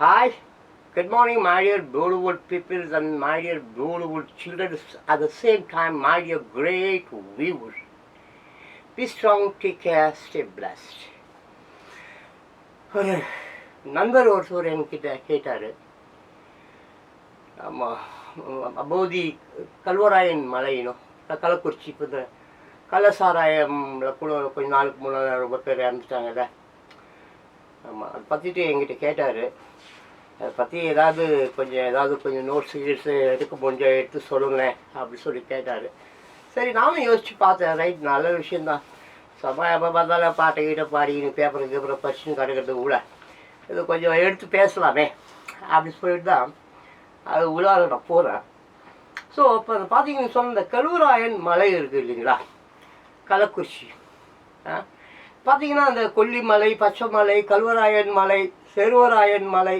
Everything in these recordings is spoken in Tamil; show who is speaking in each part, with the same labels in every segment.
Speaker 1: Hi, good morning, my dear beautiful peoples and my dear beautiful children. At the same time, my dear great viewers. Be strong, take care, stay blessed. ஒரு நண்பர் ஒருத்தர் என்கிட்ட கேட்டார். ஆமாம், போதி கல்வராயன் மலையினோம் கள்ளக்குறிச்சி. இப்போ இந்த கள்ளசாராயம்ல கூட கொஞ்ச நாளுக்கு முன்னால் ரொம்ப பேர் இறந்துட்டாங்கல்ல. ஆமாம், அதை பற்றிட்டு என்கிட்ட கேட்டார். அதை பற்றி கொஞ்சம் நோட்ஸ் கீட்ஸு எடுக்க முடிஞ்சால் எடுத்து சொல்லுங்களேன் அப்படின்னு சொல்லி கேட்டார். சரி, நானும் யோசித்து பார்த்தேன். ரைட், நல்ல விஷயந்தான். சபா எப்போ பார்த்தாலும் பாட்டை கீட்டை பாடிக்கின்னு பேப்பரை படிச்சுன்னு கிடக்கிறது கூட இது கொஞ்சம் எடுத்து பேசலாமே அப்படின்னு சொல்லிட்டு தான் அது உள்ளார நான் போகிறேன். ஸோ இப்போ பார்த்தீங்கன்னு சொன்ன இந்த கல்வராயன் மலை இருக்குது இல்லைங்களா, கள்ளக்குறிச்சி. பார்த்தீங்கன்னா அந்த கொல்லிமலை, பச்சைமலை, கல்வராயன் மலை, செருவராயன் மலை,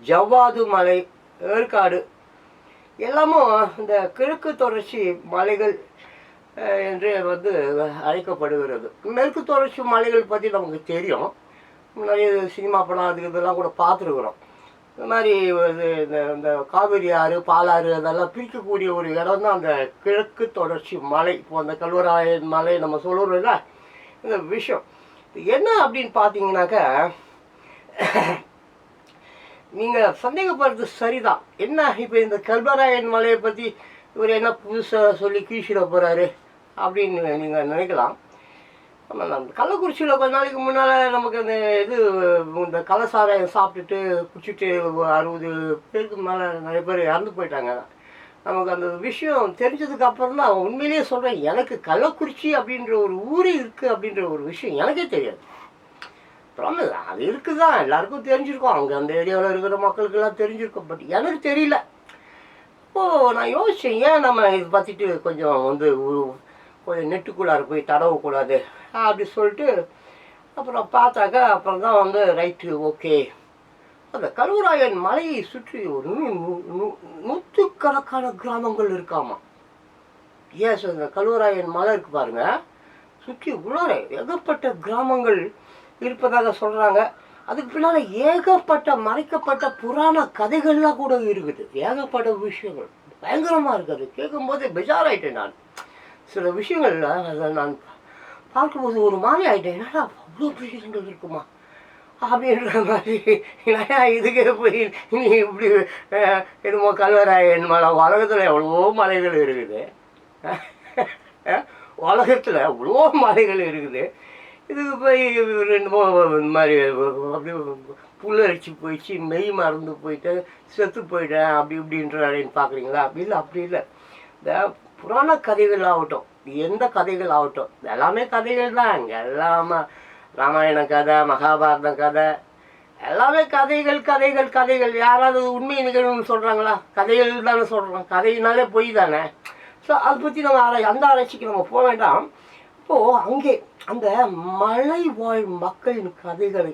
Speaker 1: ஜவ்வாது மலை, ஏற்காடு எல்லாமும் இந்த கிழக்கு தொடர்ச்சி மலைகள் என்று அழைக்கப்படுகிறது. மேற்கு தொடர்ச்சி மலைகள் பற்றி நமக்கு தெரியும். நிறைய சினிமா படம் அதுக்கு இதெல்லாம் கூட பார்த்துருக்குறோம். இந்த மாதிரி இந்த காவிரி ஆறு, பாலாறு அதெல்லாம் பிரிக்கக்கூடிய ஒரு இடம் தான் அந்த கிழக்கு தொடர்ச்சி மலை. இப்போ அந்த கல்வராயன் மலை நம்ம சொல்லுறோம்ல, இந்த விஷயம் என்ன அப்படின்னு பார்த்தீங்கன்னாக்கா, நீங்கள் சந்தேகப்படுறது சரிதான். என்ன இப்போ இந்த கல்வராயன் மலையை பற்றி இவர் என்ன புதுசாக சொல்லி கீழ்ச்சிட போகிறாரு அப்படின்னு நீங்கள் நினைக்கலாம். நம்ம கள்ளக்குறிச்சியில் கொஞ்ச நாளைக்கு முன்னால் நமக்கு இந்த கள்ளசாராயம் சாப்பிட்டுட்டு குடிச்சிட்டு 60 பேருக்கு மேலே நிறைய பேர் இறந்து போயிட்டாங்க. நமக்கு அந்த விஷயம் தெரிஞ்சதுக்கு அப்புறம் தான் உண்மையிலேயே சொல்கிறேன், எனக்கு கள்ளக்குறிச்சி அப்படின்ற ஒரு ஊரே இருக்குது அப்படின்ற ஒரு விஷயம் எனக்கே தெரியாது. அப்புறம் அது இருக்குது தான், எல்லாருக்கும் தெரிஞ்சிருக்கோம், அங்கே அந்த ஏரியாவில் இருக்கிற மக்களுக்கெல்லாம் தெரிஞ்சிருக்கோம். பட் எனக்கு தெரியல. இப்போது நான் யோசித்தேன், ஏன் நம்ம இது பார்த்துட்டு கொஞ்சம் நெட்டுக்குள்ளார போய் தடவக்கூடாது அப்படி சொல்லிட்டு அப்புறம் பார்த்தாக்கா அப்புறம் தான் ரைட்டு, ஓகே. அந்த கல்வராயன் மலையை சுற்றி ஒரு நூற்றுக்கணக்கான கிராமங்கள் இருக்காமா. ஏன் இந்த கல்வராயன் மலை இருக்கு பாருங்க, சுற்றி உள்ளார ஏகப்பட்ட கிராமங்கள் இருப்பதாக சொல்கிறாங்க. அதுக்கு பின்னால் ஏகப்பட்ட மறைக்கப்பட்ட புராண கதைகள்லாம் கூட இருக்குது. ஏகப்பட்ட விஷயங்கள் பயங்கரமாக இருக்குது. கேட்கும்போதே பெஜாராயிட்டேன் நான். சில விஷயங்கள் அதை நான் பார்க்கும்போது ஒரு மாதிரி ஆகிட்டேன். என்னடா அவ்வளோ விஷயங்கள் இருக்குமா அப்படின்ற மாதிரி. இதுக்கே போய் நீ இப்படி என்னமோ கல்வராயன் மலை, உலகத்தில் எவ்வளவோ மலைகள் இருக்குது, உலகத்தில் எவ்வளோ மலைகள் இருக்குது. இதுக்கு போய் ரெண்டுமோ இந்த மாதிரி அப்படியே புல்லரிச்சு போயிடுச்சு, மெய் மறந்து போயிட்டு செத்து போயிட்டேன் அப்படி இப்படின்னு பார்க்குறீங்களா? அப்படி இல்லை. இந்த புராண கதைகள் ஆகட்டும், எந்த கதைகள் ஆகட்டும், எல்லாமே கதைகள் தான். இங்கே எல்லாமே ராமாயண கதை, மகாபாரத கதை, எல்லாமே கதைகள் கதைகள் கதைகள். யாராவது உண்மை நிகழ்வுன்னு சொல்கிறாங்களா? கதைகள் தானே சொல்கிறோம். கதையினாலே பொய் தானே. ஸோ அதை பற்றி நம்ம அந்த ஆராய்ச்சிக்கு நம்ம போக வேண்டாம். இப்போது அங்கே அந்த மலை வாழ் மக்களின் கதைகளை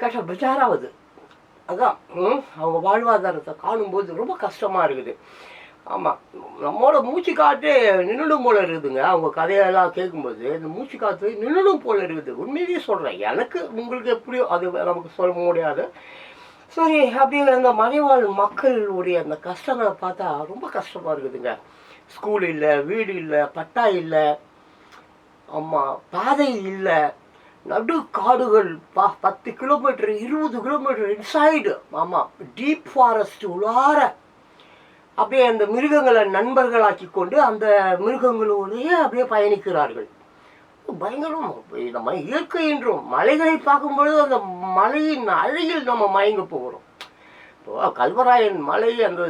Speaker 1: கேட்ட பெஜாராகுது. அதான் அவங்க வாழ்வாதாரத்தை காணும்போது ரொம்ப கஷ்டமாக இருக்குது. ஆமாம், நம்மளோட மூச்சு காற்று நின்றுடும் போல் இருக்குதுங்க. அவங்க கதையெல்லாம் கேட்கும்போது இந்த மூச்சு காற்று நின்றுடும் போல் இருக்குது. உண்மையிலேயே சொல்கிறேன், எனக்கு உங்களுக்கு எப்படியோ அது நமக்கு சொல்ல முடியாது. சரி, அப்படின்னு அந்த மலைவாழ் மக்களுடைய அந்த கஷ்டங்களை பார்த்தா ரொம்ப கஷ்டமாக இருக்குதுங்க. ஸ்கூல் இல்லை, வீடு இல்லை, பட்டா இல்லை, ஆமாம் பாதை இல்லை, நடு காடுகள், 10 கிலோமீட்டர் 20 கிலோமீட்டர் இன்சைடு. ஆமாம், டீப் ஃபாரஸ்ட் உள்ளார அப்படியே அந்த மிருகங்களை நண்பர்களாக்கி கொண்டு அந்த மிருகங்களோடையே அப்படியே பயணிக்கிறார்கள். பயங்கரம். நம்ம இயற்கை என்றும் மலைகளை பார்க்கும்பொழுது அந்த மலையின் அழகில் நம்ம மயங்க போகிறோம். இப்போ கல்வராயன் மலை, அந்த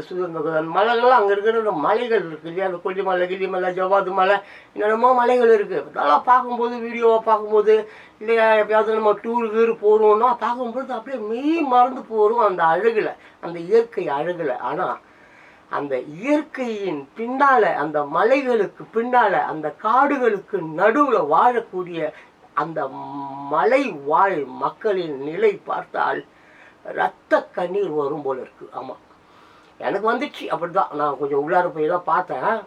Speaker 1: மலைகள்லாம் அங்கே இருக்கிற அந்த மலைகள் இருக்குது இல்லையா, அந்த கொல்லிமலை, கிள்ளிமலை, ஜவ்வாது மலை, என்னென்னமோ மலைகள் இருக்குது. அதெல்லாம் பார்க்கும்போது, வீடியோவை பார்க்கும்போது, இல்லையா எப்பயாவது நம்ம டூருக்கு போகிறோம்னா பார்க்கும்போது அப்படியே மெய் மறந்து போகிறோம் அந்த அழகில், அந்த இயற்கை அழகில். ஆனால் அந்த இயற்கையின் பின்னால், அந்த மலைகளுக்கு பின்னால், அந்த காடுகளுக்கு நடுவில் வாழக்கூடிய அந்த மலை வாழ் மக்களின் நிலை பார்த்தால் இரத்த கண்ணீர் வரும் போல இருக்குது. ஆமாம், எனக்கு வந்துச்சு அப்படி தான். நான் கொஞ்சம் உள்ளார போய் தான் பார்த்தேன்,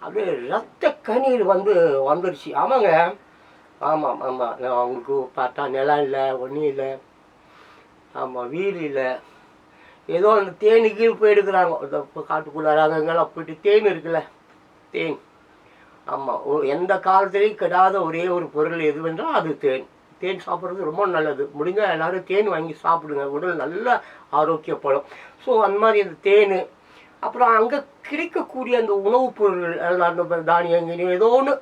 Speaker 1: அப்படியே இரத்த கண்ணீர் வந்துருச்சு. ஆமாங்க, ஆமாம் ஆமாம். அவங்களுக்கு பார்த்தா நிலம் இல்லை, ஒன்றும் இல்லை. ஆமாம், வீடு இல்லை. ஏதோ அந்த தேனு கீழ் போயிடுக்கிறாங்க. இந்த காட்டுக்குள்ளார அங்கங்கெல்லாம் போயிட்டு தேன் இருக்குல்ல, தேன். ஆமாம், எந்த காலத்துலேயும் கெடாத ஒரே ஒரு பொருள் எதுவென்றால் அது தேன். தேன் சாப்பிட்றது ரொம்ப நல்லது. முடிஞ்சால் எல்லோரும் தேன் வாங்கி சாப்பிடுங்க, உடல் நல்ல ஆரோக்கியப்படும். ஸோ அந்த மாதிரி அந்த தேன், அப்புறம் அங்கே கிடைக்கக்கூடிய அந்த உணவுப் பொருள்கள் அந்த தானியங்கள் ஏதோ ஒன்று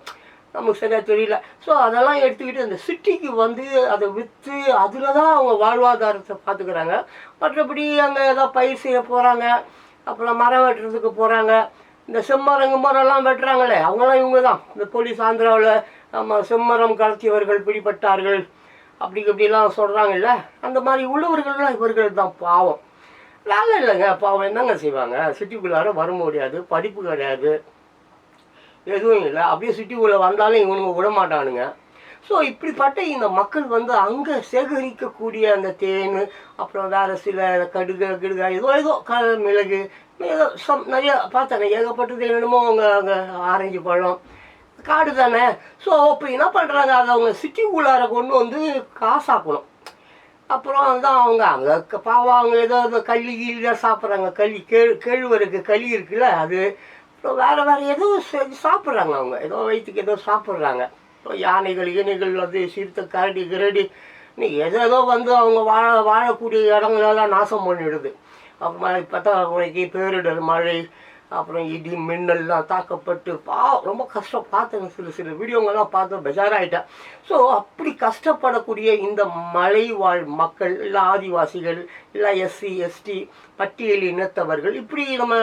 Speaker 1: நமக்கு சரியாக தெரியல. ஸோ அதெல்லாம் எடுத்துக்கிட்டு அந்த சிட்டிக்கு வந்து அதை விற்று அதில் தான் அவங்க வாழ்வாதாரத்தை பார்த்துக்கிறாங்க. மற்றபடி அங்கே ஏதோ பயிர் செய்ய போகிறாங்க, அப்புறம் மரம் வெட்டுறதுக்கு போகிறாங்க. இந்த செம்மரங்க மரம்லாம் வெட்டுறாங்களே, அவங்களாம் இவங்க தான். இந்த போலீஸ் ஆந்திராவில் நம்ம செம்மரம் கடத்தியவர்கள் பிடிபட்டார்கள் அப்படி இப்படிலாம் சொல்கிறாங்கல்ல, அந்த மாதிரி உள்ளவர்கள்லாம் இவர்கள் தான் பாவம். வேலை இல்லைங்க, பாவம் என்னங்க செய்வாங்க? சிட்டிக்குள்ளார வர முடியாது, படிப்பு கிடையாது, எதுவும் இல்லை. அப்படியே சிட்டிக்குள்ளே வந்தாலும் இவனுங்க விட மாட்டானுங்க. ஸோ இப்படிப்பட்ட இந்த மக்கள் வந்து அங்கே சேகரிக்கக்கூடிய அந்த தேன், அப்புறம் வேறு சில கிடுகா ஏதோ ஏதோ மிளகு ஏதோ நிறைய பார்த்தாங்க. ஏகப்பட்டது என்னமோ அங்கே ஆரஞ்சு பழம், காடு தானே. ஸோ இப்போ என்ன பண்ணுறாங்க, அதை அவங்க சிட்டிக்குள்ளார கொண்டு வந்து காசாக்கணும். அப்புறம் தான் அவங்க அங்கே பாவம் அவங்க ஏதோ களி தான் சாப்பிட்றாங்க. கேழ்வரகு களி இருக்குல்ல, அது அப்புறம் வேறு ஏதோ சாப்பிட்றாங்க. அவங்க ஏதோ வயிற்றுக்கு ஏதோ சாப்பிட்றாங்க. இப்போ யானைகள் அது சிறுத்தை கரடி இன்னைக்கு ஏதோ வந்து அவங்க வாழக்கூடிய இடங்களெல்லாம் நாசம் பண்ணிடுது. அப்புறமா பார்த்தா உனக்கு பேரிடர் மழை, அப்புறம் இடி மின்னல்லாம் தாக்கப்பட்டு ரொம்ப கஷ்டம். பார்த்தேன், சில வீடியோங்கள்லாம் பார்த்து பெஜாராகிட்டேன். ஸோ அப்படி கஷ்டப்படக்கூடிய இந்த மலை வாழ் மக்கள், இல்லை ஆதிவாசிகள், இல்லை எஸ்சி எஸ்டி பட்டியல் இனத்தவர்கள், இப்படி நம்ம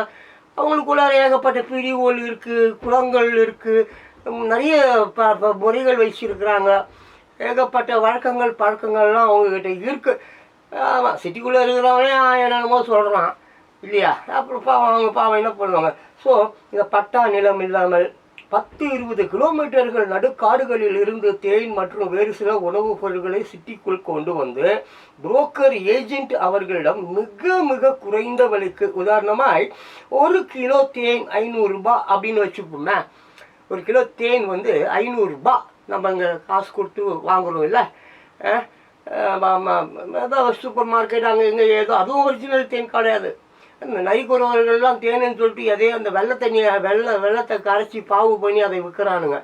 Speaker 1: அவங்களுக்குள்ளார ஏகப்பட்ட பிரிவுகள் இருக்குது, குளங்கள் இருக்குது, நிறைய முறைகள் வச்சுருக்குறாங்க, ஏகப்பட்ட வழக்கங்கள் பழக்கங்கள்லாம் அவங்கக்கிட்ட இருக்குது. ஆமாம், சிட்டிக்குள்ளே இருக்கிறவனே என்னென்னமோ சொல்கிறான் இல்லையா? அப்புறம் அவங்க என்ன பண்ணுவாங்க? ஸோ இந்த பட்டா நிலம் இல்லாமல் 10-20 கிலோமீட்டர்கள் நடுக்காடுகளில் இருந்து தேன் மற்றும் வேறு சில உணவுப் பொருட்களை சிட்டிக்குள் கொண்டு வந்து புரோக்கர் ஏஜென்ட் அவர்களிடம் மிக மிக குறைந்த விலைக்கு, உதாரணமாய் 1 கிலோ தேன் 500 ரூபாய் அப்படின்னு வச்சுப்போமே. 1 கிலோ தேன் வந்து 500 ரூபாய். நம்ம இங்கே காசு கொடுத்து வாங்குகிறோம் இல்லை, அதான் சூப்பர் மார்க்கெட் அங்கே இங்கே ஏதோ, அதுவும் ஒரிஜினல் தேன் கிடையாது. இந்த நரிக்குறவர்கள்லாம் தேனுன்னு சொல்லிட்டு அதே அந்த வெள்ளத்தை கரைச்சி பாவு பண்ணி அதை விற்கிறானுங்க.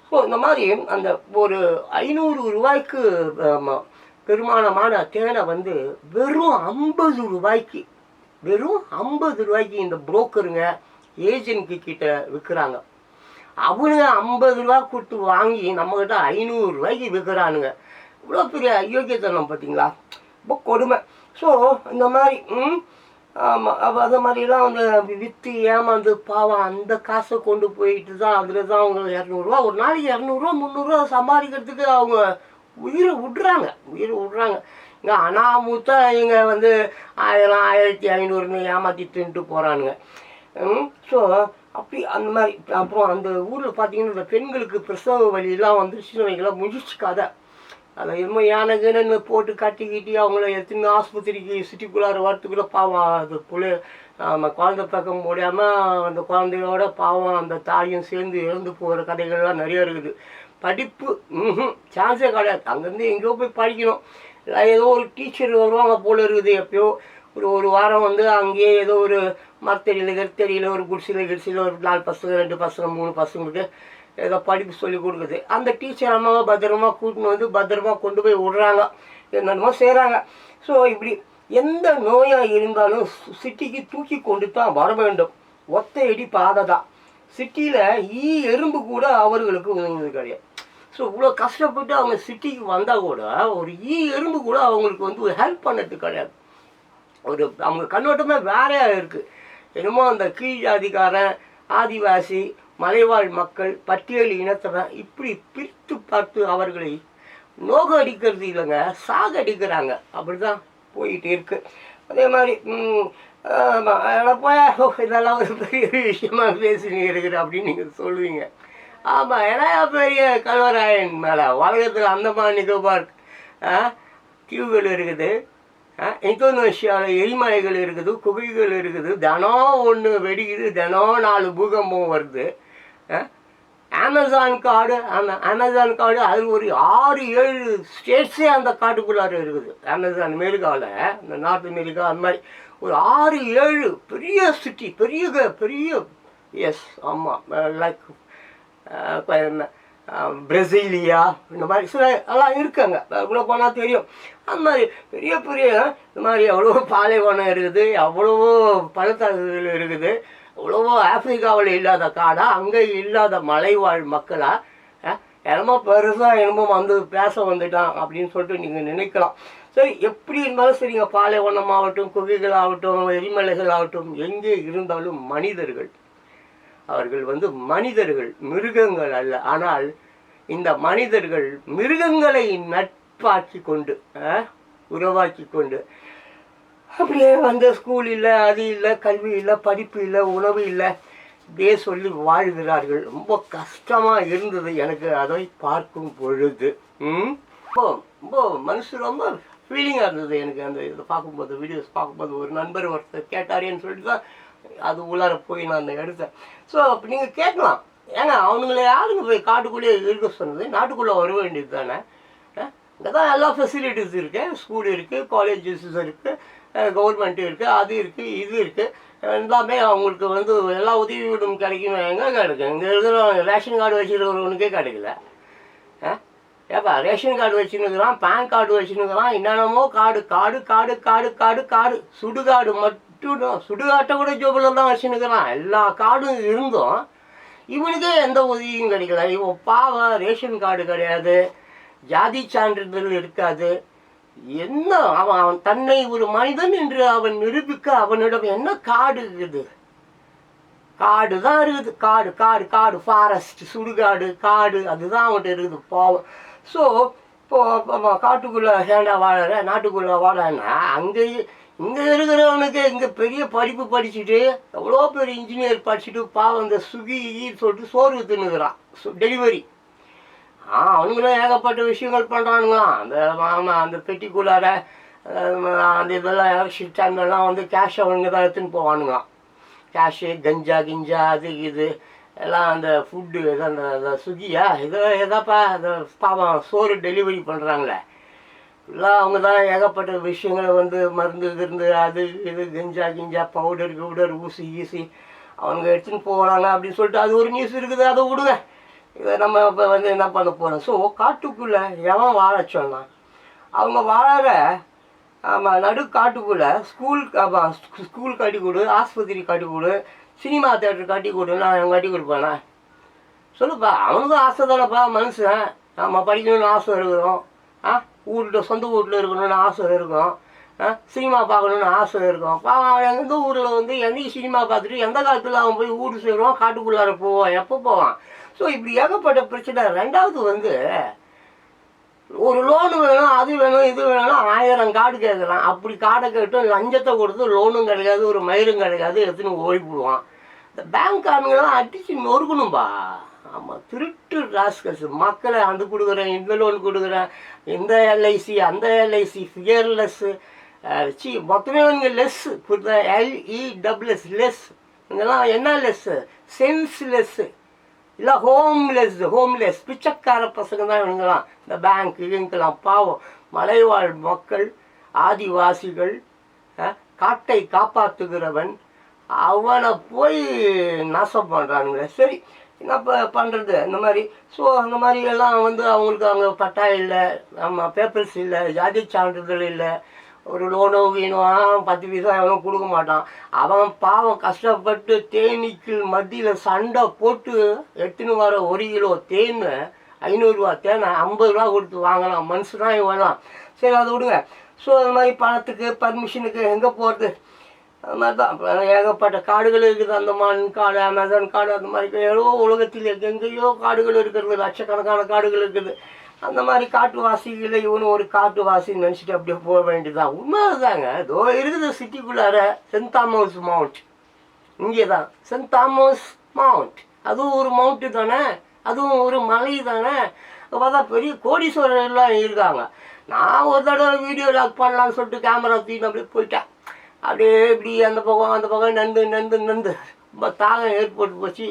Speaker 1: ஸோ இந்த மாதிரி அந்த ஒரு 500 ரூபாய்க்கு பெருமானமான தேனை வந்து வெறும் 50 ரூபாய்க்கு இந்த புரோக்கருங்க ஏஜென்ட் கிட்ட விற்கிறாங்க. அவனுங்க 50 ரூபா கொடுத்து வாங்கி நம்மக்கிட்ட 500 ரூபாய்க்கு விற்கிறானுங்க. இவ்வளோ பெரிய அயோக்கியத்தனம் பார்த்தீங்களா? ரொம்ப கொடுமை. ஸோ இந்த மாதிரி ஆமாம், அப்போ அது மாதிரிலாம் வந்து விற்று ஏமாந்து பாவம் அந்த காசை கொண்டு போயிட்டு தான் அதில் தான் அவங்க 200 ஒரு நாளைக்கு 200 300 சம்பாதிக்கிறதுக்கு அவங்க உயிரை விட்றாங்க. இங்கே அனாமுத்தா இங்கே வந்து 1000 1500 ஏமாற்றி தின்ட்டு போகிறானுங்க. ஸோ அப்படி அந்த மாதிரி. அப்புறம் அந்த ஊரில் பார்த்தீங்கன்னா இந்த பெண்களுக்கு பிரசவ வழியெல்லாம் வந்துருச்சுன்னு வைக்கலாம், முடிச்சு கதை. அதை என்னமோ யானைக்குன்னு போட்டு கட்டிக்கிட்டி அவங்கள எத்தனை ஆஸ்பத்திரிக்கு சிட்டிக்குள்ளார வரத்துக்குள்ள பாவம் அது நம்ம குழந்தை பக்கம் முடியாமல் அந்த குழந்தையோட பாவம் அந்த தாயும் சேர்ந்து இறந்து போகிற கதைகள்லாம் நிறைய இருக்குது. படிப்பு சான்ஸே கிடையாது. அங்கேருந்து எங்கேயோ போய் படிக்கணும். இல்லை ஏதோ ஒரு டீச்சர் வருவாங்க போல் இருக்குது. எப்பயோ ஒரு வாரம் வந்து அங்கேயே ஏதோ ஒரு மரத்தடியில் ஒரு குடிசையில் ஒரு 4 பசங்க 2 பசங்க 3 பசங்களுக்கு ஏதோ படிப்பு சொல்லி கொடுக்குது. அந்த டீச்சர் அம்மாவை பத்திரமா கூட்டின்னு வந்து பத்திரமா கொண்டு போய் விடுறாங்க, என்னென்னமோ செய்கிறாங்க. ஸோ இப்படி எந்த நோயாக இருந்தாலும் சிட்டிக்கு தூக்கி கொண்டு தான் வர வேண்டும். ஒத்தையடி பாதை தான். சிட்டியில் எறும்பு கூட அவர்களுக்கு உதவுவது கிடையாது. ஸோ இவ்வளோ கஷ்டப்பட்டு அவங்க சிட்டிக்கு வந்தால் கூட ஒரு எறும்பு கூட அவங்களுக்கு வந்து ஒரு ஹெல்ப் பண்ணது கிடையாது. அவங்க கண்ணோட்டமே வேறையாக இருக்குது. என்னமோ அந்த கீழ் ஜாதிக்காரன், ஆதிவாசி, மலைவாழ் மக்கள், பட்டியல் இனத்தவன் இப்படி பிரித்து பார்த்து அவர்களை நோக அடிக்கிறது இல்லைங்க, சாக அடிக்கிறாங்க. அப்படி தான் போயிட்டு இருக்கு. அதே மாதிரி இதெல்லாம் ஒரு பெரிய விஷயமா பேசினீங்க இருக்குது அப்படின்னு நீங்கள் சொல்லுவீங்க. ஆமாம், ஏன்னா பெரிய கல்வராயன் மேலே உலகத்தில் அந்தமான் நிக்கோபார் தீவுகள் இருக்குது, இந்தோனேஷியாவில் எரிமலைகள் இருக்குது, குகைகள் இருக்குது, தினம் ஒன்று வெடிக்குது, தினம் 4 பூகம்பம் வருது. அமேசான் காடு, அமேசான் காடு அதில் ஒரு 6-7 ஸ்டேட்ஸே அந்த காட்டுக்குள்ளார இருக்குது. அமேசான் அமெரிக்காவில், இந்த நார்த் அமெரிக்கா அந்த மாதிரி ஒரு 6-7 பெரிய சிட்டி, பெரிய எஸ் ஆமாம், லைக் என்ன பிரசீலியா இந்த மாதிரி சில எல்லாம் இருக்காங்க. அதுக்குள்ளே போனால் தெரியும். அந்த மாதிரி பெரிய இந்த மாதிரி எவ்வளவோ பாலைவனம் இருக்குது, எவ்வளவோ பள்ளத்தாக்குகள் இருக்குது, எவ்வளவோ ஆப்பிரிக்காவில் இல்லாத காடா, அங்கே இல்லாத மலைவாழ் மக்களா, என்னமோ பெருசாக என்னமோ வந்து பேச வந்துட்டான் அப்படின்னு சொல்லிட்டு நீங்கள் நினைக்கலாம். சரி, எப்படி இருந்தாலும் சரிங்க, பாலைவனம் ஆகட்டும், குகைகள் ஆகட்டும், எரிமலைகள் ஆகட்டும், எங்கே இருந்தாலும் மனிதர்கள், அவர்கள் வந்து மனிதர்கள், மிருகங்கள் அல்ல. ஆனால் இந்த மனிதர்கள் மிருகங்களை நட்பாக்கி கொண்டு, உறவாக்கி கொண்டு, அப்படியே வந்து ஸ்கூல் இல்லை, அது இல்லை, கல்வி இல்லை, படிப்பு இல்லை, உணவு இல்லை, இப்படியே சொல்லி வாழ்கிறார்கள். ரொம்ப கஷ்டமாக இருந்தது எனக்கு அதை பார்க்கும் பொழுது. ரொம்ப மனசு ரொம்ப ஃபீலிங்காக இருந்தது எனக்கு அந்த இதை பார்க்கும்போது, வீடியோஸ் பார்க்கும்போது. ஒரு நண்பர் ஒருத்தர் கேட்டாரேன்னு சொல்லிட்டு தான் அது உள்ளார போய் நான் அந்த எடுத்தேன். ஸோ அப்போ நீங்கள் கேட்கலாம், ஏங்க அவனுங்களை யாருங்க போய் காட்டுக்குள்ளேயே இருக்க சொன்னது, நாட்டுக்குள்ளே வர வேண்டியது தானே? இங்கே தான் எல்லா ஃபெசிலிட்டிஸ் இருக்குது, ஸ்கூல் இருக்குது, காலேஜஸ் இருக்குது, கவர்மெண்ட் இருக்குது, அது இருக்குது, இது இருக்குது, எல்லாமே அவங்களுக்கு வந்து எல்லா உதவியும் கிடைக்கும். எங்கே கிடைக்கும்? இங்கே இருக்கிற ரேஷன் கார்டு வச்சுருக்கிறவனுக்கே கிடைக்கல. ஏப்பா ரேஷன் கார்டு வச்சுன்னுக்குறான், பேன் கார்டு வச்சுன்னுக்குறான், என்னென்னமோ காடு காடு காடு காடு காடு காடு, சுடுகாடு மட்டும், சுடுகாட்டை கூட ஜோபில் தான் வச்சுன்னுக்குறான். எல்லா காடும் இருந்தும் இவனுக்கே எந்த உதவியும் கிடைக்கல. இவன் பாவம், ரேஷன் கார்டு கிடையாது, ஜாதி சான்றிதழ் இருக்காது. என்ன அவன் தன்னை ஒரு மனிதன் என்று அவன் நிரூபிக்க அவனிடம் என்ன காடு இருக்குது? காடு தான் இருக்குது. காடு காடு காடு ஃபாரஸ்ட், சுடுகாடு, காடு, அதுதான் அவன்கிட்ட இருக்குது பாவம். ஸோ இப்போது காட்டுக்குள்ளே ஏண்டா வாழற, நாட்டுக்குள்ளே வாழன்னா, இங்கே இருக்கிறவனுக்கு இங்கே பெரிய படிப்பு படிச்சுட்டு, எவ்வளோ பெரிய இன்ஜினியர் படிச்சுட்டு பாவம் இந்த ஸ்விக்கின்னு சொல்லிட்டு சோறு தின்னுக்கிறான், டெலிவரி. அவனுங்களும் ஏகப்பட்ட விஷயங்கள் பண்ணுறானுங்களாம். அந்த பெட்டிக்குள்ளார அந்த இதெல்லாம் எலக்ட்ரிக் சேனல்லாம் வந்து கேஷ் அவனுங்க தான் எடுத்துன்னு போவானுங்களாம். கேஷு, கஞ்சா கிஞ்சா, அது இது எல்லாம் அந்த ஃபுட்டு அந்த ஸ்விக்கியா எதாப்பா அந்த பாவம் சோறு டெலிவரி பண்ணுறாங்களே, எல்லாம் அவங்க தான் ஏகப்பட்ட விஷயங்களை வந்து மருந்து இருந்து அது இது கஞ்சா கிஞ்சா, பவுடர் ஊசி ஈசி அவங்க எடுத்துன்னு போகிறாங்க அப்படின்னு சொல்லிட்டு அது ஒரு நியூஸ் இருக்குது. அதை விடுங்க, இதை நம்ம இப்போ வந்து என்ன பண்ண போகிறோம். ஸோ காட்டுக்குள்ளே எவன் வாழ சொன்னான்? அவங்க வாழற நடு காட்டுக்குள்ளே ஸ்கூல் கட்டி கொடு, ஆஸ்பத்திரி கட்டி கொடு, சினிமா தேட்டர் கட்டி கொடுன்னா அவன் கட்டி கொடுப்பானா? சொல்லுப்பா, அவனுக்கும் ஆசை தானேப்பா மனுஷன். நம்ம படிக்கணும்னு ஆசை இருக்கிறோம், சொந்த வீட்டில் இருக்கணும்னு ஆசை இருக்கும், சினிமா பார்க்கணுன்னு ஆசை இருக்கும். அவன் எந்த ஊரில் வந்து என்னைக்கு சினிமா பார்த்துட்டு எந்த காலத்தில் அவன் போய் வீடு செய்வான், காட்டுக்குள்ளார போவான், எப்போ போவான்? ஸோ இப்படி ஏகப்பட்ட பிரச்சனை. ரெண்டாவது வந்து ஒரு லோனு வேணும், அது வேணும், இது வேணும், 1000 கார்டு கேட்குறான். அப்படி கார்டை கேட்டு லஞ்சத்தை கொடுத்து லோனும் கிடைக்காது, ஒரு மயிரும் கிடைக்காது, எடுத்துன்னு ஓடி போடுவான். இந்த பேங்க் காரங்கெல்லாம் அடித்து நொறுக்கணும்பா. ஆமாம், திருட்டு ராஸ்கல்ஸ். மக்களை அந்த கொடுக்குறேன், இந்த லோன் கொடுக்குறேன், இந்த எல்ஐசி, அந்த எல்ஐசி, ஃபியர்லெஸ்ஸு, மொத்தமே இங்கே லெஸ்ஸு புரியுதா, LESS லெஸ். இங்கெல்லாம் என்ன லெஸ்ஸு? சென்ஸ்லெஸ்ஸு, இல்லை ஹோம்லெஸ் பிச்சைக்கார பசங்க தான் இவங்களாம். இந்த பேங்க் இவங்கெல்லாம் பாவம். மலைவாழ் மக்கள், ஆதிவாசிகள், காட்டை காப்பாற்றுகிறவன், அவனை போய் நாசம் பண்ணுறானுங்களே. சரி, என்ன பண்ணுறது இந்த மாதிரி? ஸோ அந்த மாதிரி எல்லாம் வந்து அவங்களுக்கு அங்கே பட்டா இல்லை, நம்ம பேப்பர்ஸ் இல்லை, ஜாதி சான்றிதழ் இல்லை, ஒரு லோனோ வீணோ 10 பைசா எவனும் கொடுக்க மாட்டான். அவன் பாவம் கஷ்டப்பட்டு தேனீக்கள் மத்தியில் சண்டை போட்டு எடுத்துன்னு வர 1 கிலோ தேன் 500 ரூபா, தேனை 50 ரூபா கொடுத்து வாங்கலாம். மனுஷன் இவெல்லாம். சரி, அதை விடுங்க. ஸோ அது மாதிரி பணத்துக்கு, பர்மிஷனுக்கு எங்கே போகிறது? அது மாதிரி தான் ஏகப்பட்ட காடுகள் இருக்குது. அந்தமான் காடு, அமேசான் காடு, அந்த மாதிரி எவ்வளோ உலகத்தில் எங்கெங்கேயோ காடுகள் இருக்கிறது, லட்சக்கணக்கான காடுகள் இருக்குது. அந்த மாதிரி காட்டுவாசிகளை இவனு ஒரு காட்டுவாசின்னு நினச்சிட்டு அப்படியே போக வேண்டியதுதான். உண்மை தாங்க. இதோ இருக்குது சிட்டிக்குள்ளார சென்ட் தாமஸ் மவுண்ட். இங்கே தான் சென்ட் தாமஸ் மவுண்ட். அதுவும் ஒரு மவுண்ட்டு தானே, அதுவும் ஒரு மலை தானே. பார்த்தா பெரிய கோடீஸ்வரர்லாம் இருக்காங்க. நான் ஒரு தடவை வீடியோ லாக் பண்ணலான்னு சொல்லிட்டு கேமரா தூக்கிட்டு அப்படியே போயிட்டேன். அப்படியே இப்படி அந்த பக்கம் நந்து தாகம் ஏற்பட்டு போச்சு.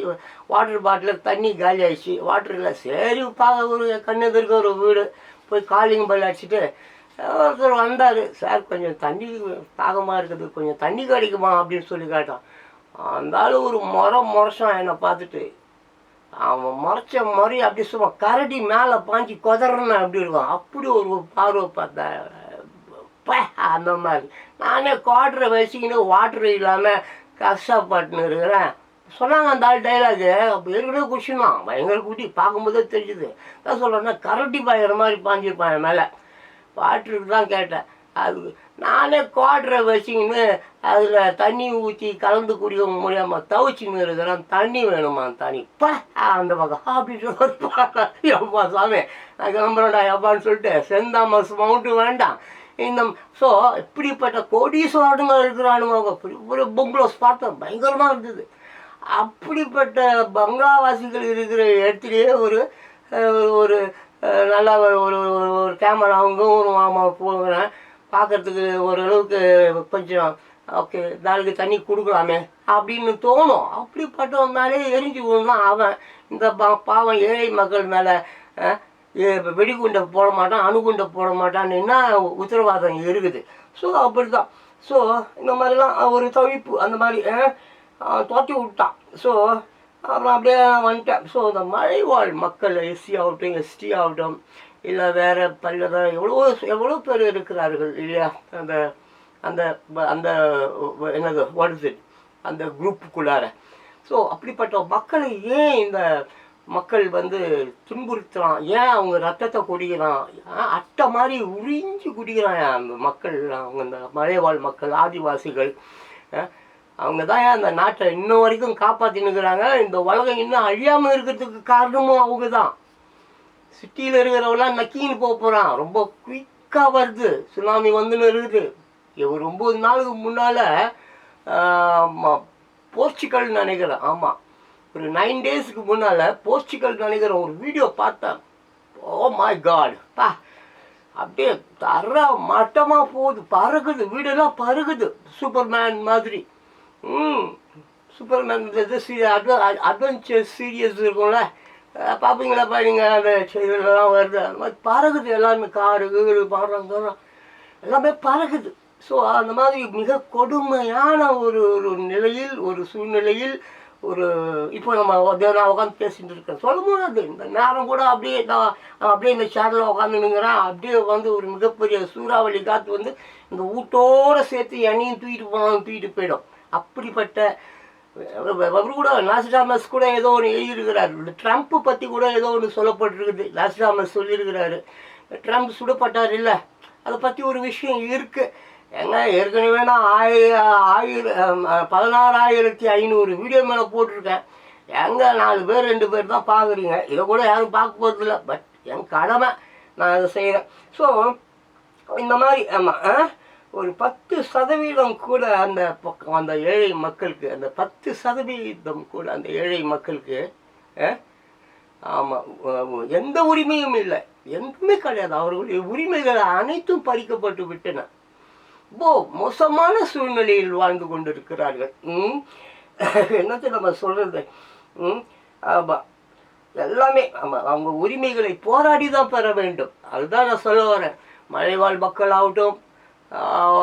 Speaker 1: வாட்டர் பாட்டில் தண்ணி காலி ஆயிடுச்சு, வாட்டர் இல்லை. சரி ஒரு கண்ணெதிர்க்க ஒரு வீடு போய் காலிங் பெல் அடிச்சுட்டு ஒருத்தர் வந்தார். சார் கொஞ்சம் தண்ணி தாகமாக இருக்குது, கொஞ்சம் தண்ணி கிடைக்குமா அப்படின்னு சொல்லி கேட்டான். அந்த ஆள் ஒரு முறைச்சான் என்னை பார்த்துட்டு. அவன் முறைச்ச மாதிரி அப்படி சும்மா கரடி மேலே பாஞ்சி கொதறன்னு அப்படி இருக்கும். அப்படி ஒரு பார்வை பார்த்தேன். அந்த மாதிரி நானே குவாட்டரை வச்சுக்கின்னு வாட்டர் இல்லாமல் கஷ்டப்பட்டுன்னு இருக்கிறேன். சொன்னாங்க அந்த ஆள் டைலாகு. அப்போ ஏற்கனவே குடிச்சுனான், பயங்கர குட்டி, பார்க்கும்போதே தெரிஞ்சுது. தான் சொல்கிறேன்னா கரடி பாயிற மாதிரி பாஞ்சிருப்பான் என் மேலே. வாட்டருக்கு தான் கேட்டேன். அது நானே குவாட்டரை வச்சுக்கின்னு அதில் தண்ணி ஊற்றி கலந்து குடிக்க முடியாமல் தவிச்சின்னு இருக்கிறேன். தண்ணி வேணுமா தண்ணி அந்த பக்கம் அப்படின்னு எப்பா சாமி நான் கிளம்புறேன்டா எப்பான்னு சொல்லிட்டு செந்தாமஸ் மவுண்ட்டு வேண்டாம் இந்த. ஸோ இப்படிப்பட்ட கோடீஸ்வரனுங்க இருக்கிறானுங்க. ஒரு பங்களோஸ் பார்த்தேன், பயங்கரமாக இருந்தது. அப்படிப்பட்ட பங்களாவாசிகள் இருக்கிற இடத்துலையே ஒரு ஒரு நல்லா ஒரு ஒரு கேமராவும் ஒரு மாமா போகிறேன் பார்க்குறதுக்கு ஓரளவுக்கு கொஞ்சம் ஓகே நாளைக்கு தண்ணி கொடுக்கலாமே அப்படின்னு தோணும். அப்படிப்பட்டவன் மேலே எரிஞ்சு விழுந்தான் அவன். இந்த பாவம் ஏழை மக்கள் மேலே வெடிகுண்டை போட மாட்டான், அணுகுண்டை போட மாட்டான்னு என்ன உத்தரவாதம் இருக்குது. ஸோ அப்படி தான். ஸோ இந்த மாதிரிலாம் ஒரு தவிப்பு அந்த மாதிரி தோற்றி விட்டான். ஸோ அப்புறம் அப்படியே வந்துட்டேன். ஸோ இந்த மலைவாழ் மக்கள் எஸ்சி ஆகட்டும் எஸ்டி ஆகட்டும் இல்லை வேறு பல்லதான் எவ்வளோ பேர் இருக்கிறார்கள் இல்லையா, அந்த அந்த அந்த என்னது வருது அந்த குரூப்புக்குள்ளார. ஸோ அப்படிப்பட்ட மக்களை ஏன் இந்த மக்கள் துன்புறுத்துறான், ஏன் அவங்க ரத்தத்தை குடிக்கிறான், அட்டை மாதிரி உறிஞ்சி குடிக்கிறான் அந்த மக்கள். அவங்க இந்த மலைவாழ் மக்கள் ஆதிவாசிகள் அவங்க தான் அந்த நாட்டை இன்னும் வரைக்கும் காப்பாற்றினுக்கிறாங்க. இந்த உலகம் இன்னும் அழியாமல் இருக்கிறதுக்கு காரணமும் அவங்க தான். சிட்டியில் இருக்கிறவங்களாம் நக்கின்னு போகிறான், ரொம்ப குயிக்காக வருது, சுனாமி வந்துன்னு இருக்குது. ஒரு 9 நாளுக்கு முன்னால் போர்ச்சுகல் நினைக்கிறேன், ஆமாம் ஒரு 9 டேஸுக்கு முன்னால் போர்ச்சுகல் நினைக்கிறேன் ஒரு வீடியோ பார்த்தேன். ஓ மை காட் பா, அப்படியே தர மட்டமாக போகுது, பறகுது, வீடெல்லாம் பறகுது சூப்பர்மேன் மாதிரி. சூப்பர்மேன் அட்வென்ச்சர் சீரியஸ் இருக்கும்ல, பார்ப்பீங்களாப்பா நீங்கள், அந்த செய்திகளெலாம் வருது. அந்த மாதிரி பறகுது எல்லாமே, காரு வீடு பாடுறாங்க எல்லாமே பறகுது. ஸோ அந்த மாதிரி மிக கொடுமையான ஒரு நிலையில் ஒரு சூழ்நிலையில் ஒரு இப்போ நான் உட்காந்து பேசிட்டு இருக்கேன். சொல்ல முடியாது இந்த நேரம் கூட. அப்படியே நான் அப்படியே இந்த சேனலில் உட்காந்துனுங்கிறேன். அப்படியே ஒரு மிகப்பெரிய சூறாவளி காற்று இந்த வீட்டோடு சேர்த்து எண்ணையும் தூக்கிட்டு போயிடும். அப்படிப்பட்ட அவர் கூட நாஸ்டாமஸ் கூட ஏதோ ஒன்று எழுதியிருக்கிறார். ட்ரம்ப்பு பற்றி கூட ஏதோ ஒன்று சொல்லப்பட்டிருக்குது. நாஸ்டாமஸ் சொல்லியிருக்கிறாரு, ட்ரம்ப் சுடப்பட்டார் இல்லை, அதை பற்றி ஒரு விஷயம் இருக்குது. ஏங்க ஏற்கனவே நான் 16,500 வீடியோ மேலே போட்டிருக்கேன். எங்கே 4 பேர் 2 பேர் தான் பார்க்குறீங்க. இதை கூட யாரும் பார்க்க போகிறதில்ல. பட் என் கடமை நான் அதை செய்கிறேன். ஸோ இந்த மாதிரி ஆமாம் ஒரு 10% கூட அந்த ஏழை மக்களுக்கு, அந்த 10% கூட அந்த ஏழை மக்களுக்கு ஆமாம் எந்த உரிமையும் இல்லை, எதுவுமே கிடையாது. அவர்களுடைய உரிமைகள் அனைத்தும் பறிக்கப்பட்டு விட்டன. மோசமான சூழ்நிலையில் வாழ்ந்து கொண்டிருக்கிறார்கள். என்னத்தை நம்ம சொல்கிறது? ஆமாம் எல்லாமே ஆமாம் அவங்க உரிமைகளை போராடி தான் பெற வேண்டும். அதுதான் நான் சொல்ல வரேன். மலைவாழ் மக்கள் ஆகட்டும்,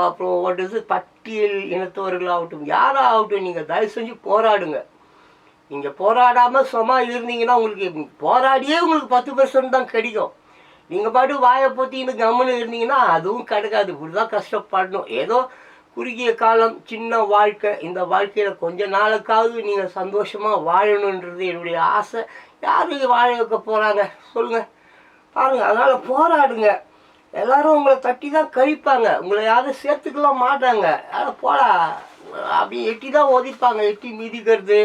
Speaker 1: அப்புறம் பட்டியல் இனத்தவர்களாகட்டும், யாராகட்டும், நீங்கள் தயவு செஞ்சு போராடுங்க. நீங்கள் போராடாமல் சும்மா இருந்தீங்கன்னா உங்களுக்கு போராடியே உங்களுக்கு 10% தான் கிடைக்கும். நீங்கள் பாட்டு வாயை போத்தின்னு கம்முன்னு இருந்தீங்கன்னா அதுவும் கிடைக்காது. இப்படி தான் கஷ்டப்படணும். ஏதோ குறுகிய காலம் சின்ன வாழ்க்கை, இந்த வாழ்க்கையில் கொஞ்ச நாளுக்காவது நீங்கள் சந்தோஷமாக வாழணுன்றது என்னுடைய ஆசை. யாரும் வாழ வைக்க போகிறாங்க சொல்லுங்கள், பாருங்கள். அதனால் போராடுங்க. எல்லோரும் உங்களை தட்டி தான் கழிப்பாங்க, உங்களை யாரும் சேர்த்துக்கலாம் மாட்டாங்க. அதனால் போடா அப்படி எட்டி தான் ஒதிப்பாங்க. எட்டி மிதிக்கிறது,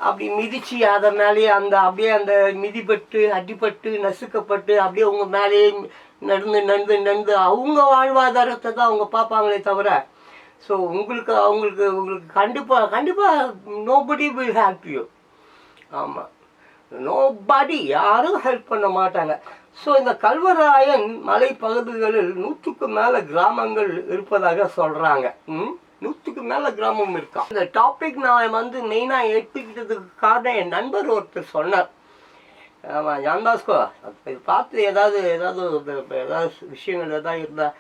Speaker 1: அப்படி மிதித்து அதை மேலேயே அப்படியே அந்த மிதிப்பட்டு அடிப்பட்டு நசுக்கப்பட்டு அப்படியே உங்கள் மேலேயே நடந்து அவங்க வாழ்வாதாரத்தை தான் அவங்க பார்ப்பாங்களே தவிர. ஸோ உங்களுக்கு கண்டிப்பாக நோபடி வில் ஹெல்ப் யூ. ஆமாம், நோபடி, யாரும் ஹெல்ப் பண்ண மாட்டாங்க. ஸோ இந்த கல்வராயன் மலை பகுதிகளில் 100க்கு மேலே கிராமங்கள் இருப்பதாக சொல்கிறாங்க. 100க்கு மேலே கிராமம் இருக்கான். இந்த டாபிக் நான் வந்து மெயினாக எடுத்துக்கிட்டதுக்கு காரணம் என் நண்பர் ஒருத்தர் சொன்னார். ஆமாம் ஜான் பாஸ்கோ, இது பார்த்து ஏதாவது விஷயங்கள் எதாவது இருந்தால்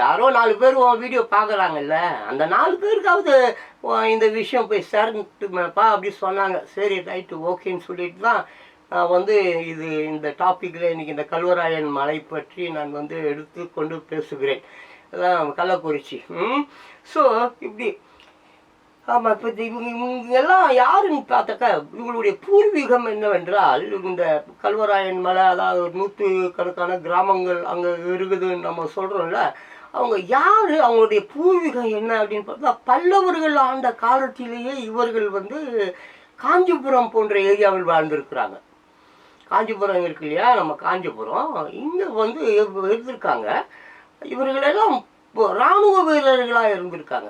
Speaker 1: யாரோ 4 பேர் வீடியோ பார்க்குறாங்கல்ல, அந்த 4 பேருக்காவது இந்த விஷயம் போய் சேரட்டுமேப்பா அப்படி சொன்னாங்க. சரி ரைட்டு ஓகேன்னு சொல்லிட்டு தான் வந்து இந்த டாப்பிக்கில் இன்றைக்கி இந்த கல்வராயன் மலை பற்றி நான் வந்து எடுத்து கொண்டு பேசுகிறேன். அதான் கள்ளக்குறிச்சி. ஸோ இப்படி ஆமாம். இப்போ இவங்க எல்லாம் யாருன்னு பார்த்தாக்கா இவங்களுடைய பூர்வீகம் என்னவென்றால் இந்த கல்வராயன் மலை, அதாவது ஒரு 100கணக்கான கிராமங்கள் அங்கே இருக்குதுன்னு நம்ம சொல்கிறோம்ல, அவங்க யார், அவங்களுடைய பூர்வீகம் என்ன அப்படின்னு பார்த்தா பல்லவர்கள் ஆண்ட காலத்திலேயே இவர்கள் வந்து காஞ்சிபுரம் போன்ற ஏரியாவில் வாழ்ந்திருக்கிறாங்க. காஞ்சிபுரம் இருக்கு இல்லையா, நம்ம காஞ்சிபுரம் இங்கே வந்து இருந்திருக்காங்க. இவர்களெல்லாம் இராணுவ வீரர்களாக இருந்திருக்காங்க,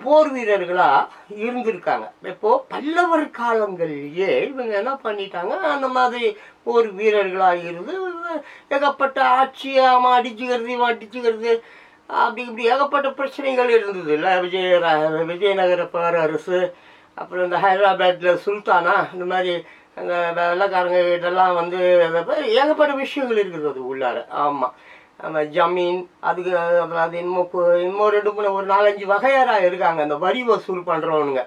Speaker 1: போர் வீரர்களாக இருந்திருக்காங்க. இப்போது பல்லவர் காலங்களிலேயே இவங்க என்ன பண்ணிட்டாங்க, அந்த மாதிரி போர் வீரர்களாக இருந்து ஏகப்பட்ட ஆட்சி அடிச்சுக்கிறது அப்படி இப்படி ஏகப்பட்ட பிரச்சனைகள் இருந்தது இல்லை. விஜயநகர பேரரசு, அப்புறம் இந்த ஹைதராபாத்தில் சுல்தானா, இந்த மாதிரி அந்த வெள்ளைக்காரங்க கிட்டெல்லாம் வந்து ஏகப்பட்ட விஷயங்கள் இருக்குது அது உள்ளார. ஆமாம், நம்ம ஜமீன், அதுக்கு அப்புறம் அது இன்னும் 2 ஒரு 4-5 வகையராக இருக்காங்க அந்த வரி வசூல் பண்ணுறவனுங்க.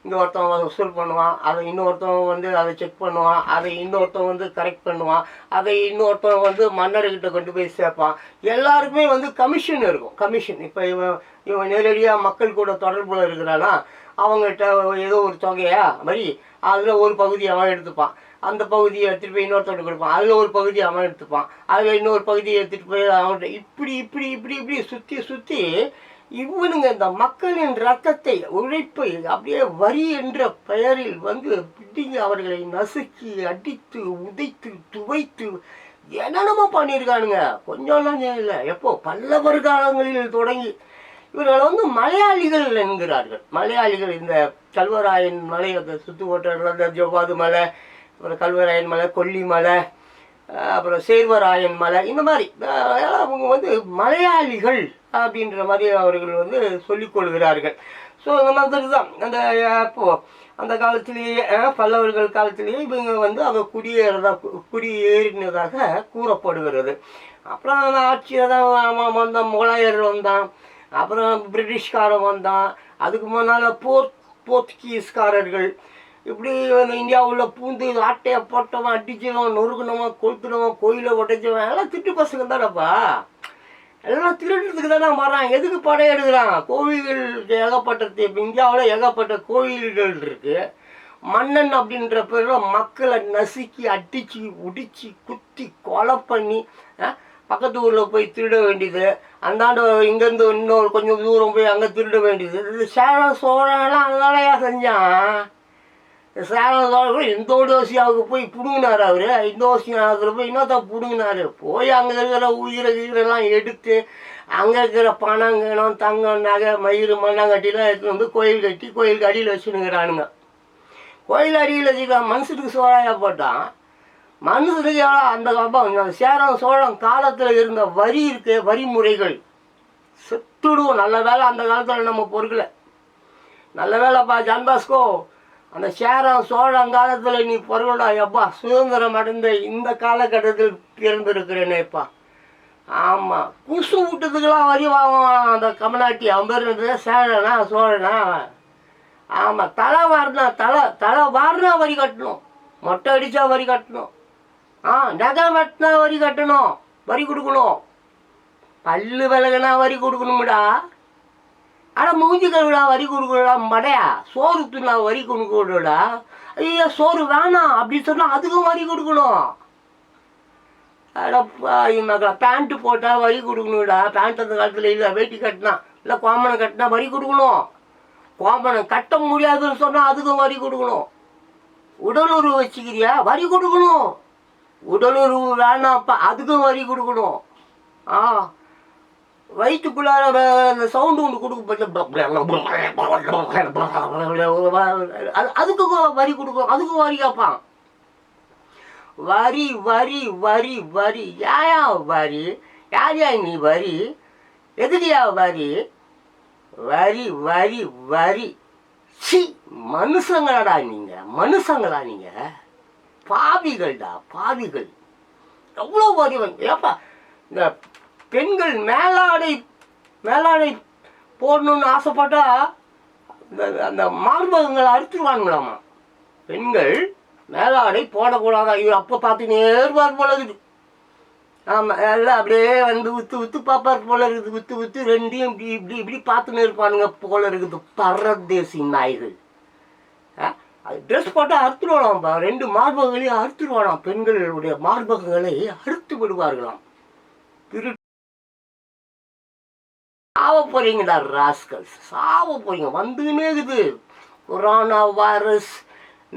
Speaker 1: இங்கே ஒருத்தவன் வசூல் பண்ணுவான், அதை இன்னொருத்தவன் வந்து அதை செக் பண்ணுவான், அதை இன்னொருத்தவன் வந்து கரெக்ட் பண்ணுவான், அதை இன்னொருத்தவன் வந்து மன்னர்கிட்ட கொண்டு போய் சேர்ப்பான். எல்லாருக்குமே வந்து கமிஷன் இருக்கும். கமிஷன் இப்போ இவன் நேரடியாக மக்கள் கூட தொடர்பில் இருக்கிறானா, அவங்ககிட்ட ஏதோ ஒரு தொகையா மாதிரி அதில் ஒரு பகுதி அவன் எடுத்துப்பான், அந்த பகுதியை எடுத்துகிட்டு போய் இன்னொருத்தவங்க கொடுப்பான், அதில் ஒரு பகுதி அவன் எடுத்துப்பான், அதில் இன்னொரு பகுதியை எடுத்துகிட்டு போய் அவன்கிட்ட இப்படி இப்படி இப்படி இப்படி சுற்றி இவனுங்க இந்த மக்களின் ரத்தத்தை, உழைப்பை அப்படியே வரி என்ற பெயரில் வந்து பிடிங்கி அவர்களை நசுக்கி அடித்து உதைத்து துவைத்து என்னென்னமோ பண்ணியிருக்கானுங்க. கொஞ்சம்லாம் இல்லை. எப்போ பல்லவர் காலங்களில் தொடங்கி இவர்கள் வந்து மலையாளிகள் என்கிறார்கள். மலையாளிகள் இந்த கல்வராயன் மலை, அந்த சுற்றுவட்டார ஜவ்வாது மலை, அப்புறம் கல்வராயன் மலை, கொல்லிமலை, அப்புறம் சேர்வராயன் மலை, இந்த மாதிரி அவங்க வந்து மலையாளிகள் அப்படின்ற மாதிரி அவர்கள் வந்து சொல்லிக்கொள்கிறார்கள். ஸோ இந்த மாதிரி தான் அந்த இப்போது அந்த காலத்திலேயே பல்லவர்கள் காலத்திலேயே இவங்க வந்து அவங்க குடியேறினதாக கூறப்படுகிறது. அப்புறம் அந்த ஆட்சியை தான் வந்தான், முகலாயர் வந்தான், அப்புறம் பிரிட்டிஷ்காரன் வந்தான், அதுக்கு முன்னால் போர்த்துகீஸ்காரர்கள், இப்படி இந்தியாவில் பூந்து ஆட்டையை போட்டவன், அடிச்சவன், நொறுக்குனவன், கொளுத்துனவன், கோயிலை உடைச்சவன் எல்லாம் திட்டு பசங்க தானப்பா. எல்லாம் திருடுறதுக்கு தானே வர்றான். எதுக்கு படையெடுக்கிறான்? கோவில்கள் ஏகப்பட்டது. இப்போ இந்தியாவில் ஏகப்பட்ட கோவில்கள் இருக்குது. மன்னன் அப்படின்ற பேரில் மக்களை நசுக்கி அடித்து உடித்து குத்தி கொலை பண்ணி பக்கத்து ஊரில் போய் திருட வேண்டியது, அந்தாண்டு இங்கேருந்து இன்னொரு கொஞ்சம் தூரம் போய் அங்கே திருட வேண்டியது. இது சேர சோழலாம் அதனாலயா செஞ்சான்? சேலம் சோழர்கள் இந்தோனேசியாவுக்கு போய் பிடுங்கினார். அவர் இந்தோனேசியாவில் போய் இன்னொருத்தான் பிடுங்கினார். போய் அங்கே இருக்கிற உயிரெல்லாம் எடுத்து அங்கே இருக்கிற பணம் கிணம் தங்கம் நகை மயிறு மண்ணாங்கட்டிலாம் எடுத்து வந்து கோயில் கட்டி கோயிலுக்கு அடியில் வச்சுனுங்கிறானுங்க. கோயில் அடியில் வச்சுக்கலாம். மனுஷனுக்கு சோழாயா போட்டான். மனுஷனுக்கு அந்த சேரம் சோழம் காலத்தில் இருந்த வரி இருக்கு, வரிமுறைகள் செத்துடுவோம். நல்ல வேலை அந்த காலத்தில் நம்ம பொறுக்கலை. நல்ல வேலைப்பா ஜான் பாஸ்கோ, அந்த சேரம் சோழங்காலத்தில் நீ பொருளா எப்பா சுதந்திரம் அடைந்த இந்த காலகட்டத்தில் பிறந்திருக்கிறேனேப்பா. ஆமாம், குசு விட்டதுக்கெல்லாம் வரி வாங்குவான் அந்த கமநாட்டி. அவன் பேர் சேரனா சோழனா. ஆமாம், தலை வாரினா வரி கட்டணும், மொட்டை அடித்தா வரி கட்டணும், நகை வெட்டினா வரி கட்டணும், வரி கொடுக்கணும், பல்லு விலகுனா வரி கொடுக்கணும்டா. ஆனால் மூஞ்சி கழுவிடா வரி கொடுக்கடா, மடையா சோறு துண்ணா வரி கொடுக்கடா. ஐயா சோறு வேணாம் அப்படின்னு சொன்னால் அதுக்கும் வரி கொடுக்கணும். அடப்பா பேண்ட்டு போட்டால் வரி கொடுக்கணும்டா. பேண்ட் அந்த காலத்தில் இல்லை, வேட்டி கட்டினா இல்லை கோமனை கட்டினா வரி கொடுக்கணும். கோமனை கட்ட முடியாதுன்னு சொன்னால் அதுக்கும் வரி கொடுக்கணும். உடலுறவு வச்சுக்கிறியா வரி கொடுக்கணும். உடலுறவு வேணாப்பா அதுக்கும் வரி கொடுக்கணும். வயிற்றுக்குள்ளார அந்த சவுண்டு ஒன்று கொடுக்க அதுக்கு வரி கொடுக்கணும். அதுக்கும் வரி கேட்பான். வரி வரி வரி வரி யாயா வரி? யாரையா நீ வரி? எதுலையா வரி? வரி வரி வரி. சி, மனுஷங்களாடா நீங்கள், மனுஷங்களா நீங்கள்? பாவிகள்டா பாவிகள். எவ்வளோ வரிவன் ஏப்பா. இந்த பெண்கள் மேலாடை மேலாடை போடணுன்னு ஆசைப்பட்டா அந்த மார்பகங்களை அறுத்துருவானுங்களாமா. பெண்கள் மேலாடை போடக்கூடாதா? இவர் அப்போ பார்த்து நேர்வார் போல இருக்குது. ஆமாம், எல்லாம் அப்படியே வந்து விற்று விற்று பார்ப்பார் போல இருக்குது. விற்று விற்று ரெண்டையும் இப்படி இப்படி இப்படி பார்த்துன்னு இருப்பானுங்க போல இருக்குது. பரதேசி நாய்கள். அது ட்ரெஸ் போட்டால் அறுத்துருவானாம்ப்பா. 2 மார்பகங்களையும் அறுத்துருவானாம். பெண்களுடைய மார்பகங்களை அறுத்து விடுவார்களாம். திரு சாவ போறீங்கடா ராஸ்கல், சாவ போறீங்க. வந்துன்னே இருக்குது கொரோனா வைரஸ்.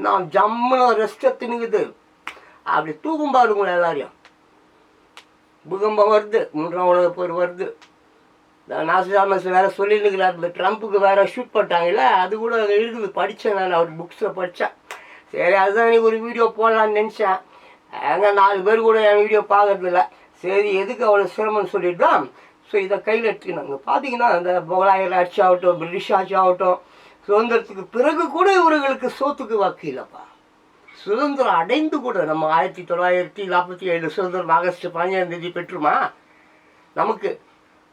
Speaker 1: நான் ஜம்முன்னு ரெஸ்ட் எடுத்துனுக்குது. அப்படி தூக்கும் பாருங்களேன் எல்லாரையும். பூகம்பம் வருது, 3ஆம் உலக போர் வருது. நாசிதாமஸ் வேற சொல்லியிருக்கிறார். இந்த ட்ரம்ப்புக்கு வேற ஷூட் பண்ணிட்டாங்கல்ல, அது கூட இருக்குது. படித்தேன் நான், அவர் புக்ஸில் படித்தேன். சரி, அதுதான் நீ ஒரு வீடியோ போடலான்னு நினச்சேன். ஏங்க 4 பேர் கூட என் வீடியோ பார்க்கறதில்ல. சரி, எதுக்கு அவ்வளோ சிரமம்னு சொல்லிட்டு தான் ஸோ இதை கையில் எடுத்துக்கினாங்க. பார்த்தீங்கன்னா இந்த முகலாயர் ஆட்சி ஆகட்டும், பிரிட்டிஷ் ஆட்சி ஆகட்டும், சுதந்திரத்துக்கு பிறகு கூட இவர்களுக்கு சோத்துக்கு வாக்கு இல்லைப்பா. சுதந்திரம் அடைந்து கூட நம்ம 1947 சுதந்திரம் ஆகஸ்ட் 15ஆம் தேதி பெற்றுமா நமக்கு.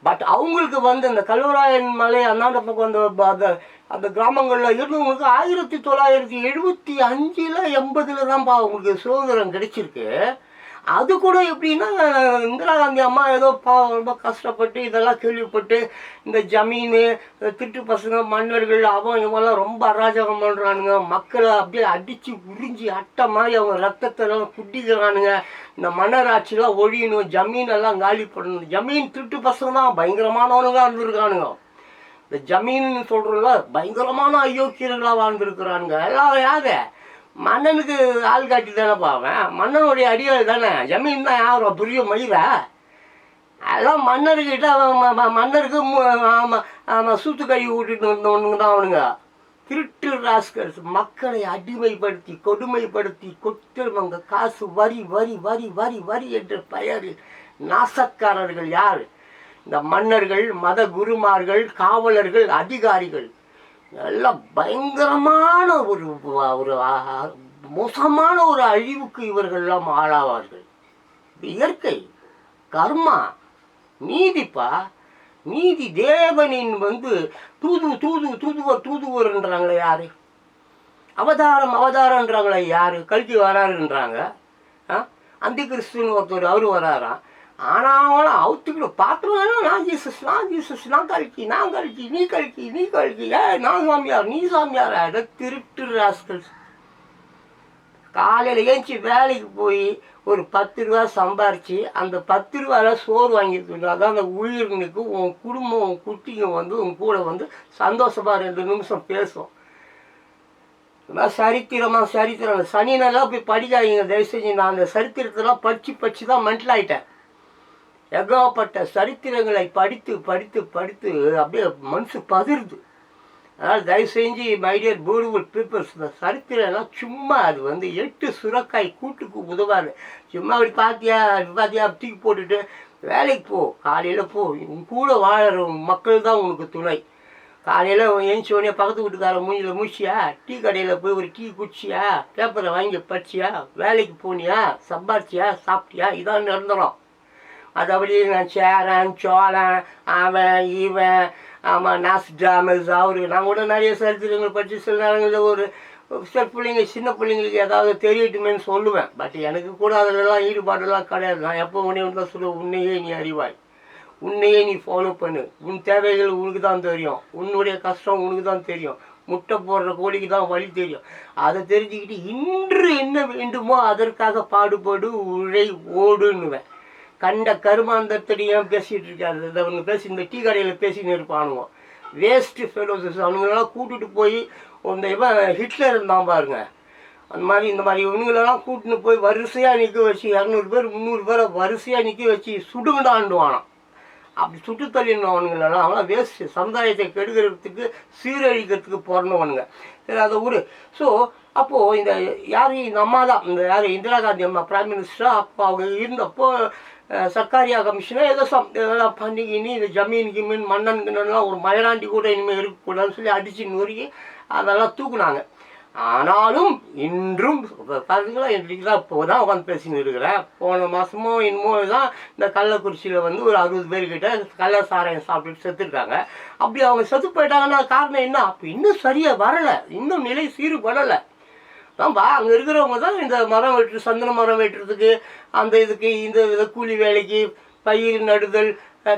Speaker 1: பட் அவங்களுக்கு வந்து அந்த கல்வராயன் மலை அந்தாண்ட பக்கம் அந்த அந்த கிராமங்களில் இருந்தவங்களுக்கு 1975 80 தான்ப்பா அவங்களுக்கு சுதந்திரம் கிடைச்சிருக்கு. அது கூட எப்படின்னா இந்திரா காந்தி அம்மா ஏதோ ரொம்ப கஷ்டப்பட்டு இதெல்லாம் கேள்விப்பட்டு இந்த ஜமீனு திட்டு பசங்க மன்னர்கள் அவன் இவங்கெல்லாம் ரொம்ப அராஜகம் பண்ணுறானுங்க. மக்களை அப்படியே அடித்து உறிஞ்சி அட்டை மாதிரி அவங்க ரத்தத்தெல்லாம் குட்டிக்கிறானுங்க. இந்த மன்னர் ஆட்சியெலாம் ஒழியணும், ஜமீனெல்லாம் காலி பண்ணணும். ஜமீன் திட்டு பசங்க தான் பயங்கரமானவனுங்க இருந்திருக்கானுங்க. இந்த ஜமீன்னு சொல்கிறதுல பயங்கரமான அயோக்கியர்களாக வாழ்ந்துருக்குறானுங்க. எல்லாம் யாரு? மன்னனுக்கு ஆள் காட்டி தானே பாவேன். மன்னனுடைய அடியாள் தானே. ஜமீன் தான் யாரும் புரிய மயிரா? அதெல்லாம் மன்னர்கிட்ட மன்னருக்கு சூத்து கை ஊட்டிட்டு வந்தவனுங்க தான் அவனுங்க. திருட்டு ராஸ்கல்ஸ். மக்களை அடிமைப்படுத்தி கொடுமைப்படுத்தி கொட்டுமங்க காசு வரி வரி வரி வரி வரி என்ற பெயரில் நாசக்காரர்கள் யார்? இந்த மன்னர்கள், மத குருமார்கள், காவலர்கள், அதிகாரிகள் எல்லாம் பயங்கரமான ஒரு மோசமான ஒரு அழிவுக்கு இவர்கள்லாம் ஆளாவார்கள். இயற்கை கர்மா நீதிப்பா. நீதி தேவனின் வந்து தூதுவர்ன்றாங்களே யாரு? அவதாரம்ன்றாங்களே யாரு? கல்கி வராருன்றாங்க. அந்த கிறிஸ்துன்னு ஒருத்தர் அவரு வராராம். ஆனால் அவுத்துக்கிட்டு பார்த்துருவாங்க. நான் ஜீசஸ், நான் கல்கி, நீ கல்கி, நான் சாமியார், நீ சாமியார். அதை திருட்டு ராஸ்கல். காலையில் ஏஞ்சி வேலைக்கு போய் ஒரு 10 ரூபா சம்பாரித்து அந்த 10 ரூபாயில் சோறு வாங்கிட்டு அதான் அந்த உயிர்னுக்கு உன் குடும்பம், உன் குட்டிங்க வந்து உன் கூட வந்து சந்தோஷமாக 2 நிமிஷம் பேசும். சரித்திரம் சனினெல்லாம் போய் படிக்காதீங்க தயவு செஞ்சு. நான் அந்த சரித்திரத்தெல்லாம் படித்து தான் மென்டல் ஆகிட்டேன். ஏகப்பட்ட சரித்திரங்களை படித்து அப்படியே மனசு பதிருது. அதனால் தயவு செஞ்சு மை டியர் பியூட்டிஃபுல் பீப்புள்ஸ், இந்த சரித்திரம்லாம் சும்மா அது வந்து 8 சுரக்காய் கூட்டுக்கு உதவாது. சும்மா அப்படி பார்த்தியா தூக்கி போட்டுட்டு வேலைக்கு போ. காலையில் போ. உன் கூட வாழற மக்கள் தான் உனக்கு துணை. காலையில் எழுந்துச்ச உடனே பக்கத்து வீட்டுக்கார மூஞ்சில் முடிச்சியா, டீ கடையில் போய் ஒரு டீ குடிச்சியா, பேப்பரை வாங்கி படிச்சியா, வேலைக்கு போனியா, சம்பாரிச்சியா, சாப்பிட்டியா, இதான் நிரந்தரம். அது அப்படியே நான் சேரன் சோழன் அவன் இவன் ஆமாம் நாஸ்டாமஸ் அவரு. நான் கூட நிறைய சரித்திரங்கள் படித்து சில நேரங்களில் ஒரு சில பிள்ளைங்க சின்ன பிள்ளைங்களுக்கு ஏதாவது தெரியட்டுமேன்னு சொல்லுவேன். பட் எனக்கு கூட அதிலெல்லாம் ஈடுபாடெல்லாம் கிடையாது. நான் எப்போ உடனே தான் சொல்லுவேன், உன்னையே நீ அறிவாய், உன்னையே நீ ஃபாலோ பண்ணு, உன் தேவைகள் உனக்கு தான் தெரியும், உன்னுடைய கஷ்டம் உனக்கு தான் தெரியும், முட்டை போடுற கோழிக்கு தான் வழி தெரியும். அதை தெரிஞ்சுக்கிட்டு இன்று என்ன வேண்டுமோ அதற்காக பாடுபடு, உழை, ஓடுன்னுவேன். கண்ட கருமாந்தத்தடியாக பேசிகிட்டு இருக்காரு. அவனுங்க பேசி இந்த டீ கடையில் பேசின்னு இருப்பானுங்க. வேஸ்ட்டு ஃபெலோசஸ். அவனுங்களெல்லாம் கூட்டிகிட்டு போய் இந்த இவன் ஹிட்லர் இருந்தான் பாருங்க, அந்த மாதிரி இந்த மாதிரி இவனுங்களெல்லாம் கூட்டின்னு போய் வரிசையாக நிற்க வச்சு 200 பேர் 300 பேரை வரிசையாக நிற்க வச்சு சுடுங்கடாண்டுவானான். அப்படி சுட்டு தள்ளினவனுங்களெல்லாம் அவங்களாம் வேஸ்ட்டு, சமுதாயத்தை கெடுக்கிறதுக்கு சீரழிக்கிறதுக்கு பிறந்தவனுங்க. சரி அதை விடு. ஸோ அப்போது இந்த யார் இந்த அம்மா தான், இந்த யார் இந்திரா காந்தி அம்மா பிரைம் மினிஸ்டராக அப்போ அவங்க இருந்தப்போ சர்க்காரியா கமிஷனாக இதெல்லாம் பண்ணி இனி இந்த ஜமீன் கிமீன் மன்னன் கிண்ணன்லாம் ஒரு மயிலாண்டி கூட இனிமேல் இருக்கக்கூடாதுன்னு சொல்லி அடித்து நொறுக்கி அதெல்லாம் தூக்குனாங்க. ஆனாலும் இன்றும் பார்த்தீங்களா, இன்றைக்கு தான் இப்போ தான் உட்காந்து பேசின்னு இருக்கிறேன். போன மாதமோ இன்னமோ தான் இந்த கள்ளக்குறிச்சியில் வந்து ஒரு 60 பேர்கிட்ட கள்ள சாராயம் சாப்பிட்டுட்டு செத்துருக்காங்க. அப்படி அவங்க செத்து போயிட்டாங்கன்னா காரணம் என்ன? அப்போ இன்னும் சரியாக வரலை, இன்னும் நிலை சீர்படலை. தான்ப்பா அங்கே இருக்கிறவங்க தான் இந்த மரம் வெட்டு, சந்தன மரம் வெட்டுறதுக்கு, அந்த இதுக்கு இந்த கூலி வேலைக்கு, பயிர் நடுதல்,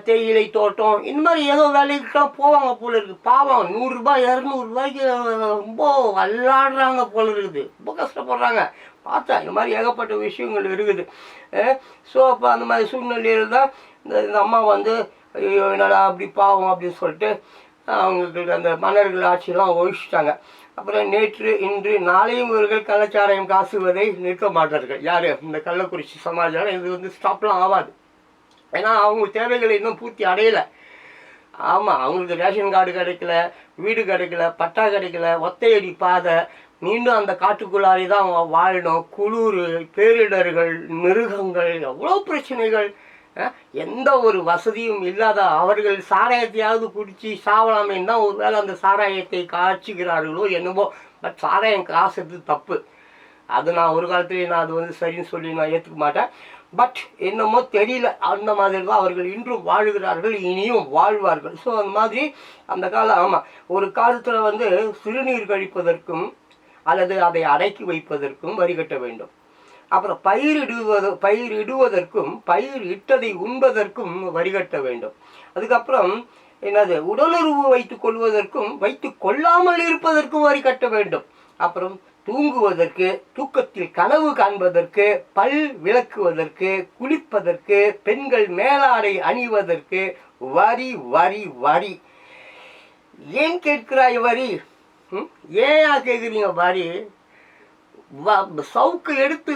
Speaker 1: தேயிலை தோட்டம், இந்த மாதிரி ஏதோ வேலைக்கெல்லாம் போவாங்க போல இருக்குது. பாவம் 100 ரூபாய் 200 ரூபாய்க்கு ரொம்ப விளாடுறாங்க போல இருக்குது, ரொம்ப கஷ்டப்படுறாங்க. பார்த்தேன் இந்த மாதிரி ஏகப்பட்ட விஷயங்கள் இருக்குது. ஸோ அப்போ அந்த மாதிரி சூழ்நிலையில் தான் இந்த அம்மா வந்து ஐயோ என்னடா அப்படி பாவம் அப்படின்னு சொல்லிட்டு அவங்களுக்கு அந்த மன்னர்கள் ஆட்சியெல்லாம் ஒழிச்சிட்டாங்க. அப்புறம் நேற்று இன்று நாளையும் இவர்கள் கள்ளச்சாராயம் காசுவதை நிறுத்த மாட்டார்கள். யார்? இந்த கள்ளக்குறிச்சி சமாஜம். இது வந்து ஸ்டாப்லாம் ஆகாது. ஏன்னா அவங்க தேவைகளை இன்னும் பூர்த்தி அடையலை. ஆமாம், அவங்களுக்கு ரேஷன் கார்டு கிடைக்கல, வீடு கிடைக்கல, பட்டா கிடைக்கல, ஒத்தையடி பாதை, மீண்டும் அந்த காட்டுக்குள்ளாரி தான் அவங்க வாழணும். குளிர், பேரிடர்கள், மிருகங்கள், எவ்வளோ பிரச்சனைகள். எந்த ஒரு வசதியும் இல்லாத அவர்கள் சாராயத்தையாவது குடித்து சாவலாமேன்னு தான் ஒரு வேளை அந்த சாராயத்தை காய்ச்சிக்கிறார்களோ என்னவோ. பட் சாராயம் காசுறது தப்பு. அது நான் ஒரு காலத்துலேயே நான் அது வந்து சரின்னு சொல்லி நான் ஏற்றுக்க மாட்டேன். பட் என்னமோ தெரியல, அந்த மாதிரி தான் அவர்கள் இன்றும் வாழ்கிறார்கள், இனியும் வாழ்வார்கள். ஸோ அந்த மாதிரி அந்த காலம். ஆமாம், ஒரு காலத்தில் வந்து சிறுநீர் கழிப்பதற்கும் அல்லது அதை அடக்கி வைப்பதற்கும் வரி கட்ட வேண்டும். அப்புறம் பயிரிடுவதற்கும் பயிர் இட்டதை உண்பதற்கும் வரி கட்ட வேண்டும். அதுக்கப்புறம் என்னது, உடலுறவு வைத்துக் கொள்வதற்கும் வைத்து கொள்ளாமல் இருப்பதற்கும் வரி கட்ட வேண்டும். அப்புறம் தூங்குவதற்கு, தூக்கத்தில் கனவு காண்பதற்கு, பல் விளக்குவதற்கு, குளிப்பதற்கு, பெண்கள் மேலாடை அணிவதற்கு வரி வரி வரி. ஏன் கேட்கிறாய் வரி? ஏன் கேட்குறீங்க வரி? சவுக்கு எடுத்து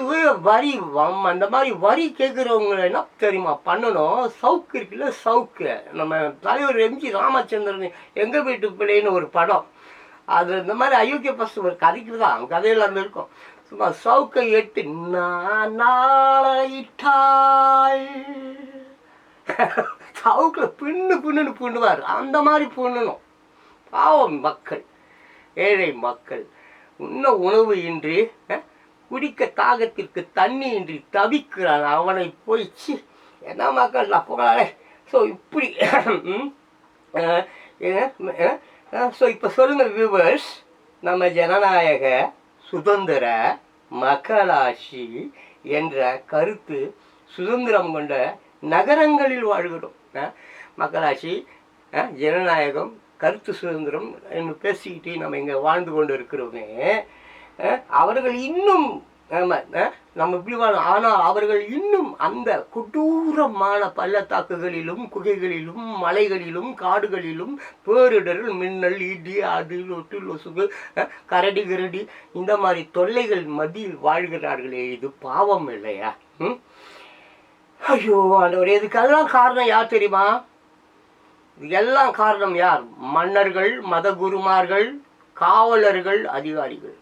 Speaker 1: வரி, அந்த மாதிரி வரி கேட்குறவங்க என்ன தெரியுமா பண்ணணும்? சவுக்கு இருக்குல்ல, சவுக்கு, நம்ம தலைவர் எம்ஜி ராமச்சந்திரன் எங்கள் வீட்டு பிள்ளைன்னு ஒரு படம், அது இந்த மாதிரி அயோக்கிய ஃபஸ்ட்டு ஒரு கதைக்கு தான், கதையில் அந்த இருக்கும். சும்மா சவுக்கை எட்டு நாளையிட்டாள் சவுக்கில் பின்னுன்னு பின்னுவார். அந்த மாதிரி பின்னணும். பாவம் மக்கள், ஏழை மக்கள், உண்ண உணவு இன்றி, குடிக்க தாகத்திற்கு தண்ணி இன்றி தவிக்கிறான். அவனை போயிச்சு என்ன மக்கள் போகலாலே. ஸோ இப்படி ஸோ இப்போ சொல்லுங்கள் வியூவர்ஸ், நம்ம ஜனநாயக சுதந்திர மக்களாட்சி என்ற கருத்து சுதந்திரம் கொண்ட நகரங்களில் வாழ்கிறோம். மக்களாட்சி, ஜனநாயகம், கருத்து சுதந்திரம் என்று பேசிக்கிட்டு நம்ம இங்கே வாழ்ந்து கொண்டு இருக்கிறோமே. அவர்கள் இன்னும் நம்ம இப்படி வாழும். ஆனால் அவர்கள் இன்னும் அந்த கொடூரமான பள்ளத்தாக்குகளிலும் குகைகளிலும் மலைகளிலும் காடுகளிலும் பேரிடர்கள், மின்னல், இடி, அது லொட்டு லொசுகு, கரடி கிரடி, இந்த மாதிரி தொல்லைகள் மத்தியில் வாழ்கிறார்களே. இது பாவம் இல்லையா? ஐயோ ஆண்டவரே, இதுக்கெல்லாம் காரணம் யார் தெரியுமா? இதெல்லாம் காரணம் யார்? மன்னர்கள், மத குருமார்கள், காவலர்கள், அதிகாரிகள்.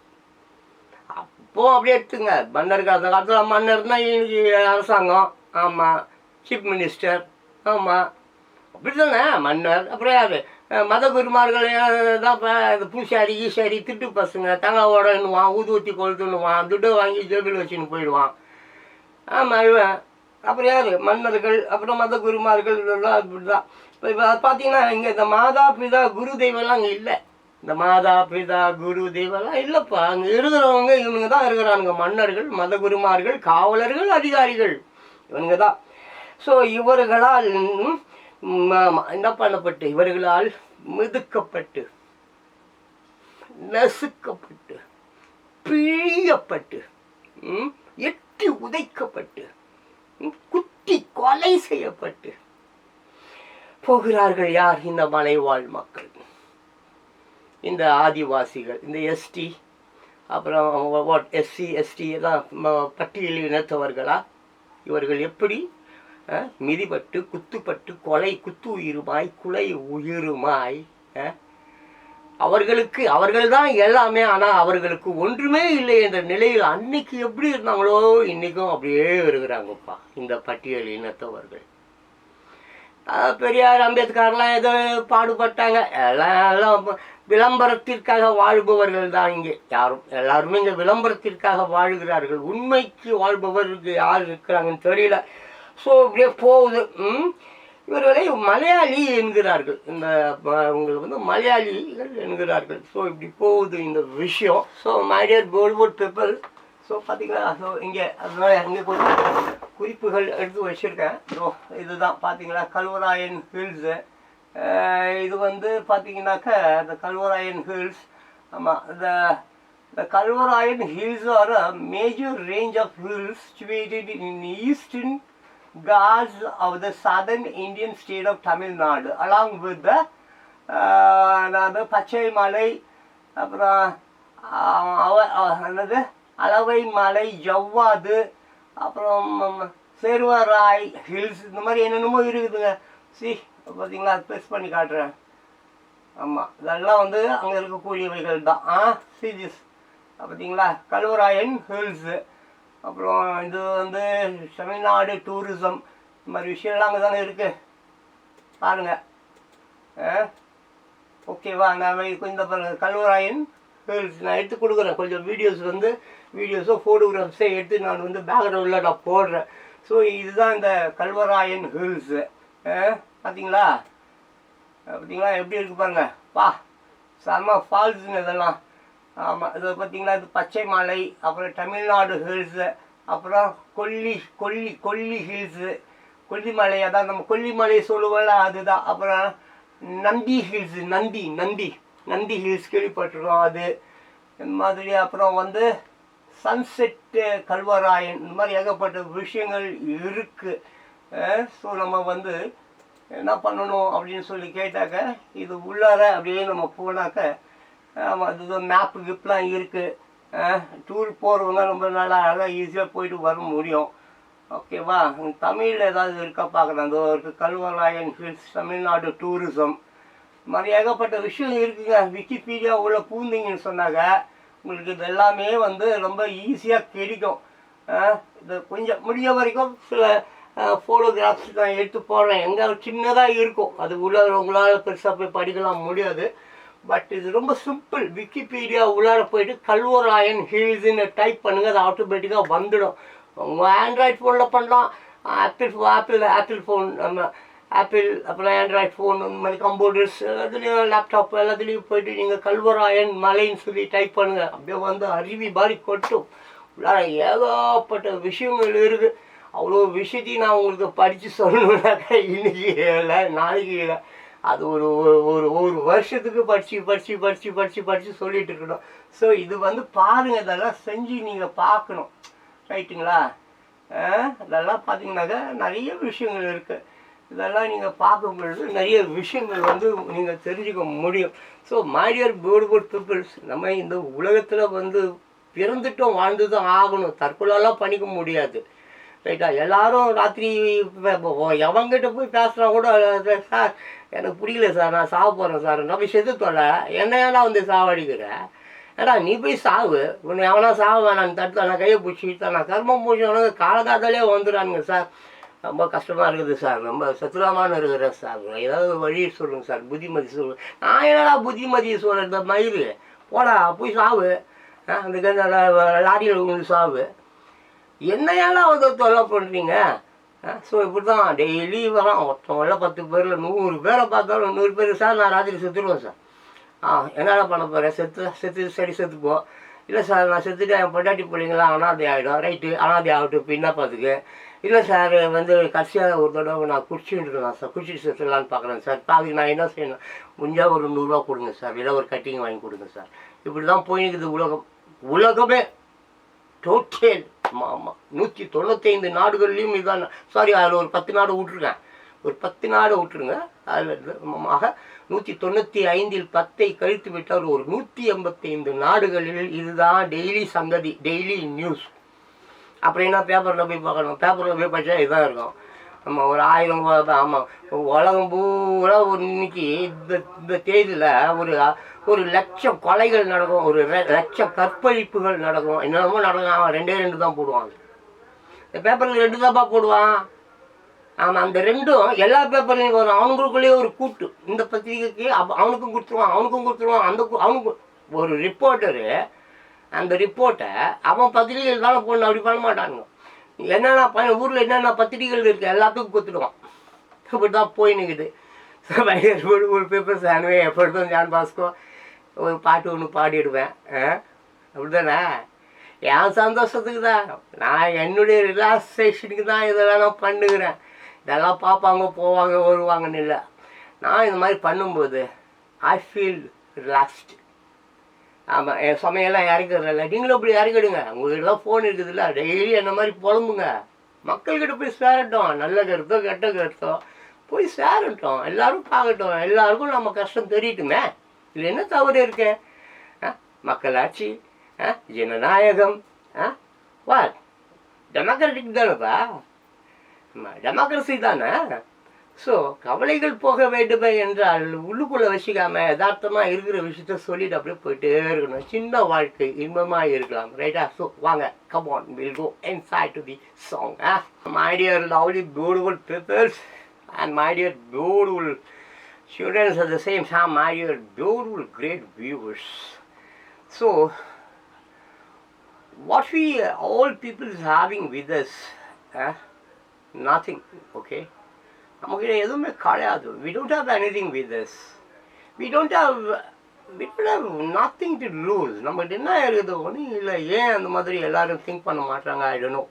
Speaker 1: அப்போ அப்படியே எடுத்துங்க. மன்னர்கள் அந்த காலத்தில் மன்னர்னா இன்னைக்கு அரசாங்கம். ஆமாம், சீஃப் மினிஸ்டர். ஆமாம், அப்படி தானே மன்னர். அப்புறம் யார்? மத குருமார்கள் தான். இப்போ பூசாரி, ஈசாரி, திட்டு பசங்க, தங்காவோடன்னுவான், ஊதுவத்தி கொளுத்துன்னுவான், துட்டை வாங்கி ஜேபில் வச்சுன்னு போயிடுவான். ஆமாம் இவன். அப்புறம் யார்? மன்னர்கள். அப்புறம் மத குருமார்கள். இதெல்லாம் இப்படி தான். இப்போ பார்த்தீங்கன்னா இங்கே இந்த மாதா பிதா குரு தெய்வம்லாம் அங்கே இல்லை. இந்த மாதா பிதா குரு தெய்வம்லாம் இல்லைப்பா. அங்கே இருக்கிறவங்க இவனுங்க தான் இருக்கிறானுங்க. மன்னர்கள், மத குருமார்கள், காவலர்கள், அதிகாரிகள், இவனுங்க தான். ஸோ இவர்களால் என்ன பண்ணப்பட்டு, இவர்களால் மிதுக்கப்பட்டு, நசுக்கப்பட்டு, பிழியப்பட்டு, எட்டி உதைக்கப்பட்டு, குத்தி கொலை செய்யப்பட்டு போகிறார்கள். யார்? இந்த மலைவாழ் மக்கள், இந்த ஆதிவாசிகள், இந்த எஸ்டி, அப்புறம் எஸ்சி எஸ்டி எல்லாம் பட்டியல் இனத்தவர்களா? இவர்கள் எப்படி மிதிப்பட்டு குத்துப்பட்டு கொலை குத்து உயிருமாய் குலை உயிருமாய் அவர்கள்தான் எல்லாமே. ஆனால் அவர்களுக்கு ஒன்றுமே இல்லை என்ற நிலையில் அன்னைக்கு எப்படி இருந்தாங்களோ இன்றைக்கும் அப்படியே இருக்கிறாங்கப்பா இந்த பட்டியல் இனத்தவர்கள். பெரியார் அம்பேத்கர்லாம் ஏதோ பாடுபட்டாங்க. எல்லாம் விளம்பரத்திற்காக வாழ்பவர்கள் தான் இங்கே எல்லாருமே இங்கே விளம்பரத்திற்காக வாழ்கிறார்கள். உண்மைக்கு வாழ்பவருக்கு யார் இருக்கிறாங்கன்னு தெரியல. ஸோ இப்படியே போகுது. இவர்களை மலையாளி என்கிறார்கள். உங்களுக்கு வந்து மலையாளிகள் என்கிறார்கள். ஸோ இப்படி போகுது இந்த விஷயம். So my dear Bollywood people, so பார்த்தீங்களா, ஸோ இங்கே அதனால அங்கே கொஞ்சம் குறிப்புகள் எடுத்து வச்சுருக்கேன். ஸோ இதுதான் பார்த்தீங்களா கல்வராயன் ஹில்ஸு. இது வந்து பார்த்தீங்கன்னாக்கா இந்த கல்வராயன் ஹில்ஸ். ஆமாம், the Kalvarayan Hills are a major range of hills situated in eastern Ghats of the southern Indian state of Tamil Nadu, along with the Pachai Malai, அப்புறம் என்னது அளவை மலை, ஜவ்வாது, அப்புறம் சேர்வராய் ஹில்ஸ், இந்த மாதிரி என்னென்னமோ இருக்குதுங்க. பார்த்தீங்களா, ப்ரெஸ் பண்ணி காட்டுறேன். ஆமாம், இதெல்லாம் வந்து அங்கே இருக்கக்கூடியவைகள் தான். சிஜிஸ் பார்த்தீங்களா கல்வராயன் ஹில்ஸு. அப்புறம் இது வந்து தமிழ்நாடு டூரிசம், இந்த மாதிரி விஷயம்லாம் அங்கே தானே இருக்குது பாருங்கள். ஓகேவா, நான் இந்த கல்வராயன் ஹில்ஸ் நான் எடுத்து கொடுக்குறேன். கொஞ்சம் வீடியோஸோ ஃபோட்டோகிராஃப்ஸோ எடுத்து நான் வந்து பேக்ரவுண்டில் நான் போடுறேன். ஸோ இதுதான் இந்த கல்வராயன் ஹில்ஸு. பார்த்தீங்களா எப்படி இருக்குது பாருங்க. செம்ம ஃபால்ஸுங்க இதெல்லாம். ஆமாம், இது பார்த்தீங்களா, இது பச்சை மலை, அப்புறம் தமிழ்நாடு ஹில்ஸு, அப்புறம் கொல்லி ஹில்ஸு, கொல்லிமலை, அதான் நம்ம கொல்லிமலை சொல்லுவோம்ல அதுதான். அப்புறம் நந்தி ஹில்ஸு, நந்தி ஹில்ஸ் கேள்விப்பட்டிருக்கோம் அது இந்த மாதிரி. அப்புறம் வந்து சன்செட்டு கல்வராயன், இந்த மாதிரி ஏகப்பட்ட விஷயங்கள் இருக்குது. ஸோ நம்ம வந்து என்ன பண்ணணும் அப்படின்னு சொல்லி கேட்டாக்க, இது உள்ளார அப்படியே நம்ம போனாக்க அது மேப்பு கிப்லாம் இருக்குது. டூர் போகிறவங்க ரொம்ப நல்லா அழகாக ஈஸியாக போயிட்டு வர முடியும். ஓகேவா, தமிழில் ஏதாவது இருக்கா பார்க்குறேன். அந்த ஒரு கல்வராயன் ஹில்ஸ் தமிழ்நாடு டூரிசம், இது மாதிரி ஏகப்பட்ட விஷயம் இருக்குங்க. விக்கிபீடியா உள்ள பூந்திங்கன்னு சொன்னாங்க உங்களுக்கு இது எல்லாமே வந்து ரொம்ப ஈஸியாக கிடைக்கும். இது கொஞ்சம் முடிய வரைக்கும் சில ஃபோட்டோகிராஃப்ஸ் நான் எடுத்து போடுறேன். எங்கே சின்னதாக இருக்கும், அது உங்களால் பெருசாக போய் படிக்கலாம் முடியாது. பட் இது ரொம்ப சிம்பிள். விக்கிபீடியா உள்ளார போயிட்டு கல்வராயன் ஹில்ஸ்ன்னு டைப் பண்ணுங்கள், அது ஆட்டோமேட்டிக்காக வந்துடும். உங்கள் ஆண்ட்ராய்ட் ஃபோனில் பண்ணலாம், ஆப்பிள் ஃபோன், நம்ம ஆப்பிள், அப்புறம் ஆண்ட்ராய்ட் ஃபோன், இந்த மாதிரி கம்ப்யூட்டர்ஸ் எல்லாத்துலேயும், லேப்டாப் எல்லாத்துலேயும் போயிட்டு நீங்கள் கல்வராயன் மலைன்னு சொல்லி டைப் பண்ணுங்கள். அப்படியே வந்து அருவி மாதிரி கொட்டும். உள்ளார ஏகப்பட்ட விஷயங்கள் இருக்குது. அவ்வளோ விஷயத்தையும் நான் உங்களுக்கு படித்து சொல்லணுன்னாக்கா இன்றைக்கி இல்லை, நாளைக்கு இல்லை, அது ஒரு வருஷத்துக்கு படித்து சொல்லிட்டு இருக்கணும். ஸோ இது வந்து பாருங்கள், இதெல்லாம் செஞ்சு நீங்கள் பார்க்கணும். ரைட்டுங்களா? இதெல்லாம் பார்த்தீங்கன்னாக்கா நிறைய விஷயங்கள் இருக்குது. இதெல்லாம் நீங்கள் பார்க்கும்பொழுது நிறைய விஷயங்கள் வந்து நீங்கள் தெரிஞ்சுக்க முடியும். So my dear beautiful peoples, நம்ம இந்த உலகத்தில் வந்து பிறந்துட்டோம், வாழ்ந்து தான் ஆகணும். தற்கொலைலாம் பண்ணிக்க முடியாது. ரைட்டா? எல்லாரும் ராத்திரி எவங்கிட்ட போய் பேசுனா கூட, சார் எனக்கு பிடிக்கல சார், நான் சாவ போகிறேன் சார், நான் போய் செத்து தொலை, என்னையெல்லாம் வந்து சாவடிக்கிறேன். ஏடா நீ போய் சாவு, உன்னை எவனா சாவ வேணான்னு தடுத்தா நான் கையை பிடிச்சிட்டு நான் கர்மம் முடிச்சவனுக்கு காலகாத்தாலே வந்துடுறானுங்க சார். ரொம்ப கஷ்டமாக இருக்குது சார், ரொம்ப சத்துலாமான்னு இருக்கிறேன் சார், ஏதாவது வழி சொல்லுங்கள் சார், புத்திமதி சொல்லுங்கள். நான் என்னடா புத்திமதி சொல்கிறேன், இந்த மயிறு போடா போய் சாவு, அந்த லாரியில் உங்களுக்கு சாவு, என்னையெல்லாம் வந்து தொல்லை பண்ணுறீங்க. ஸோ இப்படி தான் டெய்லி வரோம். ஒருத்தவங்கள 10 பேரில் 100 பேரை பார்த்தாலும் 100 பேர் சார் நான் ராத்திரி செத்துடுவேன் சார். என்னடா பண்ண போகிறேன், செத்துப்போ. இல்லை சார் நான் செத்துட்டு என் பொண்டாட்டி பிள்ளைங்களாம் அனாதை ஆகிடும். ரைட்டு, அனாதை ஆகட்டும், இப்போ என்ன பார்த்துக்கு. இல்லை சார் வந்து கடைசியாக ஒரு தடவை நான் குடிச்சுட்டுருக்கேன் சார், குடிச்சிட்டு செத்துடலான்னு பார்க்குறேன் சார். பாதி நான் என்ன செய்யணும், முடிஞ்சால் ஒரு 100 ரூபா கொடுங்க சார், இல்லை ஒரு கட்டிங் வாங்கி கொடுங்க சார். இப்படி தான் போயிருக்குது உலகமே டோட்டல். ஆமாம், 195 நாடுகள்லையும் இதுதான். சாரி, அதில் ஒரு 10 நாடு விட்ருக்கேன், ஒரு 10 நாடு விட்டுருங்க. அதில் 195 10 கழித்து விட்டால் ஒரு 185 நாடுகளில் இதுதான் டெய்லி சங்கதி, டெய்லி நியூஸ். அப்புறம் என்ன பேப்பரில் போய் பார்க்கணும், பேப்பரில் போய் படித்தா இதுதான் இருக்கும். நம்ம ஒரு 1000 ஆமாம், உலகம் பூரா ஒரு இன்னைக்கு இந்த தேதியில் ஒரு ஒரு லட்சம் கொலைகள் நடக்கும், ஒரு லட்சம் கற்பழிப்புகள் நடக்கும், என்னென்னமோ நடக்கும். அவன் 2 தான் போடுவான். இந்த பேப்பரில் 2 தான்ப்பா போடுவான். ஆமாம், அந்த 2ம் எல்லா பேப்பர்லையும் வரும். அவனுக்குள்ளேயே ஒரு கூட்டு. இந்த பத்திரிகைக்கு அவனுக்கும் கொடுத்துருவான். அவனுக்கு ஒரு ரிப்போர்ட்டரு அந்த ரிப்போர்ட்டை அவன் பத்திரிகைகள் தானே போடணும். அப்படி பண்ண மாட்டானுங்க. என்னென்ன ஊரில் என்னென்ன பத்திரிகைகள் இருக்குது எல்லாத்துக்கும் கொடுத்துடுவான். இப்படி தான் போய் நிற்குது. ஒரு பேப்பர்ஸ் அனுவே எப்பொழுதும் ஜான் பாஸ்கோ ஒரு பாட்டு ஒன்று பாடிடுவேன். அப்படி தானே? என் சந்தோஷத்துக்கு தான், நான் என்னுடைய ரிலாக்ஸேஷனுக்கு தான் இதெல்லாம் நான் பண்ணுகிறேன். இதெல்லாம் பார்ப்பாங்க, போவாங்க, வருவாங்கன்னு இல்லை. நான் இந்த மாதிரி பண்ணும்போது ஐ ஃபீல் ரிலாக்ஸ்டு. ஆமாம், என் சமையல்லாம் இறக்கிறதில்ல. நீங்களும் அப்படி இறக்கிடுங்க. உங்கள்கிட்ட தான் ஃபோன் இருக்குதுல்ல, டெய்லி என்ன மாதிரி புலம்புங்க. மக்கள்கிட்ட போய் சேரட்டும். நல்ல கருத்தோ கெட்ட கருத்தோ போய் சேரட்டும். எல்லோரும் பார்க்கட்டும். எல்லாருக்கும் நம்ம கஷ்டம் தெரியட்டுமே. இது என்ன தவறு இருக்கு? மக்களாட்சி, ஜனநாயகம், வாட் டெமோக்ராட்டிக் தானேப்பா. டெமோக்ரஸி தானே. ஸோ கவலைகள் போக வேண்டுமே என்றால் உள்ளுக்குள்ளே வச்சுக்காம யதார்த்தமாக இருக்கிற விஷயத்த சொல்லிட்டு அப்படியே போயிட்டே இருக்கணும். சின்ன வாழ்க்கை இன்பமாக இருக்கலாம். ரைட்டா? ஸோ வாங்க, come on, will go inside to the song. My dear lovely beautiful peoples and my dear beautiful students at the same time, my dear beautiful great viewers. So what we all people is having with us, nothing. Okay, நமக்கு எதுவுமே கிடையாது. We don't have anything with us. We don't have nothing to lose. நம்மகிட்ட என்ன இருக்குது? ஒன்றும் இல்லை. ஏன் அந்த மாதிரி எல்லாரும் திங்க் பண்ண மாட்டாங்க? I don't know.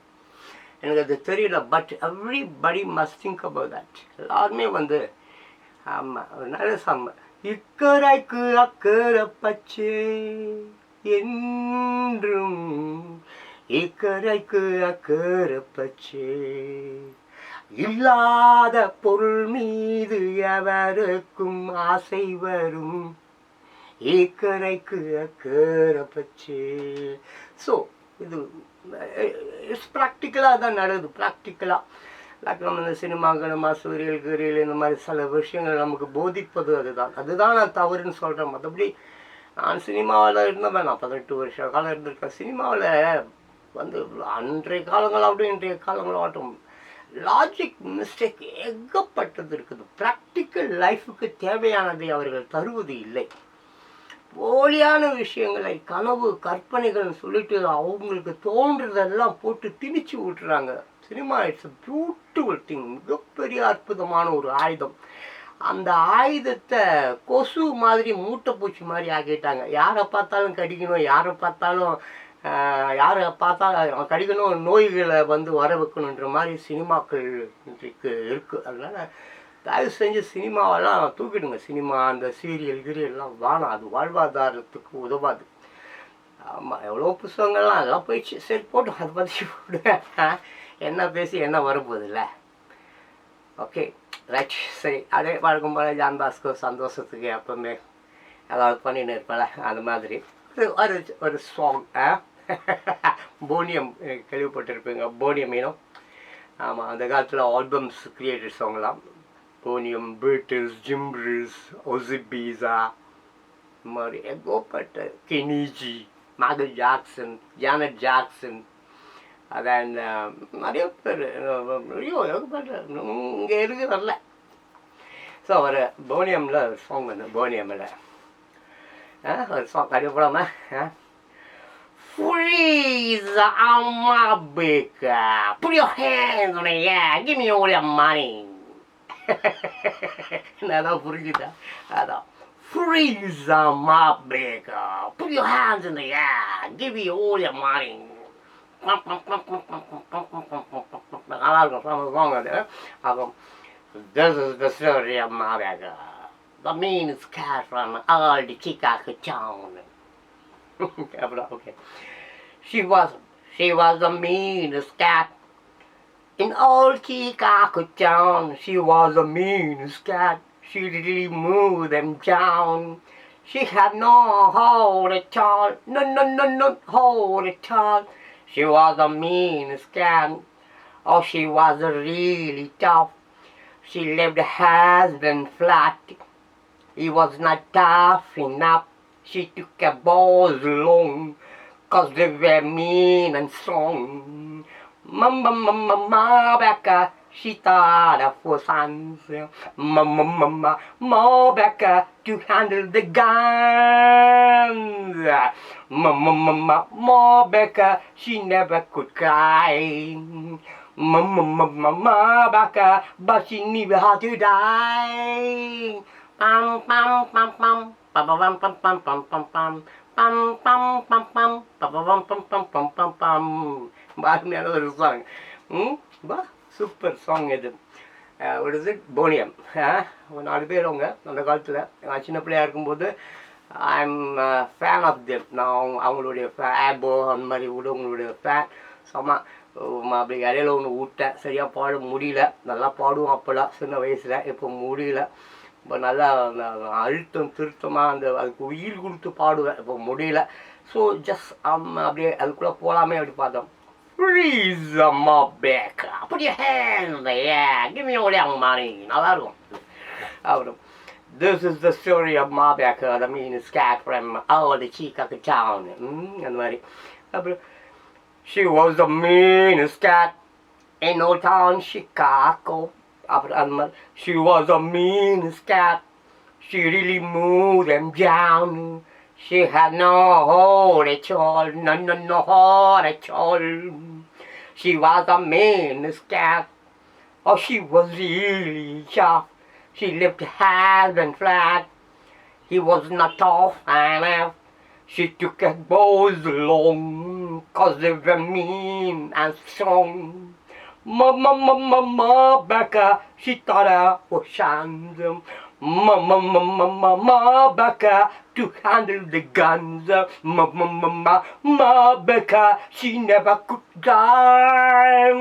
Speaker 1: எனக்கு அது தெரியல. But everybody must think about that. எல்லாருமே ஆமாம், ஒரு நல்ல சாம இக்கரைக்கு அக்கறை பச்சை என்றும், இக்கரைக்கு அக்கறை பச்சை இல்லாத பொருள் மீது எவருக்கும் ஆசை வரும், இக்கரைக்கு அக்கறை பச்சை. ஸோ இது இட்ஸ் ப்ராக்டிக்கலாக தான் நடக்குது. ப்ராக்டிக்கலாக நம்ம இந்த சினிமாக்கள், சீரியல் கீரியல் இந்த மாதிரி சில விஷயங்கள் நமக்கு போதிப்பது அதுதான் நான் தவறுன்னு சொல்கிறேன். மற்றபடி நான் சினிமாவில் இருந்தவன். நான் 18 வருஷ காலம் இருந்திருக்கேன் சினிமாவில். அன்றைய காலங்களாகட்டும் இன்றைய காலங்களாகட்டும் லாஜிக் மிஸ்டேக் ஏகப்பட்டது இருக்குது. ப்ராக்டிக்கல் லைஃபுக்கு தேவையானதை அவர்கள் தருவது இல்லை. போலியான விஷயங்களை, கனவு, கற்பனைகள்னு சொல்லிட்டு அவங்களுக்கு தோன்றதெல்லாம் போட்டு திணிச்சு விட்டுறாங்க. Cinema it's a beautiful thing. மிகப்பெரிய அற்புதமான ஒரு ஆயுதம். அந்த ஆயுதத்தை கொசு மாதிரி, மூட்டை பூச்சி மாதிரி ஆக்கிட்டாங்க. யாரை பார்த்தாலும் கடிக்கணும், யாரை பார்த்தாலும் கடிக்கணும், நோய்களை வர வைக்கணுன்ற மாதிரி சினிமாக்கள் இன்றைக்கு இருக்குது. அதனால் தயவு செஞ்சு சினிமாவெல்லாம் தூக்கிடுங்க. சினிமா, அந்த சீரியல் கீரியல்லாம் வேணாம். அது வாழ்வாதாரத்துக்கு உதவாது. ஆமாம், எவ்வளோ புத்தகங்கள்லாம் அதெல்லாம் போயிடுச்சு. சரி போட்டோம், அதை பற்றி போடுவேன். என்ன பேசி என்ன வரும்போதில்ல. ஓகே, ரைட், சரி. அதே வழக்கம் போல் ஜான் பாஸ்கோ சந்தோஷத்துக்கு எப்பவுமே ஏதாவது பண்ணின்னு இருப்பேன். அது மாதிரி ஒரு சாங். போனியம் கேள்விப்பட்டிருப்பீங்க. போனியம் மீனும். ஆமாம், அந்த காலத்தில் ஆல்பம்ஸ் கிரியேட்டட் சாங்லாம். போனியம், பீட்டில்ஸ், ஜிம்ப்ரிஸ், ஒசிபீஸா, இந்த மாதிரி ஏகப்பட்ட கெனிஜி, மைக்கேல் ஜாக்சன், ஜானட் ஜாக்சன், அதான் நிறைய பேர். ஏகப்பட்ட இங்கே இருக்கு வரல. ஸோ ஒரு போனியமில் ஒரு சாங் போனியமில் ஒரு சாங் அப்படியே போடாம Freeze on my baker. Put your hands on it, yeah. Give me all your money. அதான் புரிஞ்சுதா? அதான் Freeze on my baker. Put your hands in the air. Give me all your money. நல்லா இருக்கும் சாங் அது. அப்போ this is the story of my baker. The meanest cat from all the Chicago town. Okay. She was the meanest cat in all Chicago town. She was the meanest cat. She really moved them down. She had no hold at all. No hold at all. She was the meanest cat. Oh, she was really tough. She left her husband flat. He was not tough enough. She took a boys along, 'cause they were mean and strong. Mama Becca, she thought of her sons. Mama Becca to handle the guns. Mama Becca, she never could cry. Mama Becca, but she knew how to die. Pam pam pam pam, pam pam pam pam pam pam pam. Pam pam pam pam, pam pam pam pam pam pam pam. அருமையான ஒரு சாங். பா சூப்பர் சாங் இது. what is it? போனியம். ஒரு 4 பேர் அவங்க அந்த காலத்தில் நான் சின்ன பிள்ளையாக இருக்கும்போது ஐம் ஃபேன் ஆஃப் தெம். நான் அவங்களுடைய ஆபோ அந்த மாதிரி உங்களுடைய ஃபேன் செம்ம. அப்படி இடையில ஒன்று விட்டேன், சரியாக பாட முடியல. நல்லா பாடுவோம் அப்போல்லாம் சின்ன வயசில், இப்போ முடியல. இப்போ நல்லா அழுத்தம் திருத்தமாக அந்த அதுக்கு உயிர் கொடுத்து பாடுவேன், இப்போ முடியல. ஸோ ஜஸ்ட் அப்படியே அதுக்குள்ளே போகலாமே அப்படி பார்த்தோம். Please, Mama Becca, put your hands in the air, give me all that money. நல்லாயிருக்கும் அப்புறம். This is the story of Mama Becca, the meanest cat from all the Chicago town. அந்த மாதிரி. அப்புறம் she was the meanest cat in old town Chicago. She was the meanest cat. She really moved them down. She had no heart at all. No heart at all. She was the meanest cat. Oh, she was really sharp. She left her husband flat. He was not tough enough. She took her boys along, 'cause they were mean and strong. Mama Becca, she thought I was handsome. Mama Becca to handle the guns. Mama Becca, she never could die.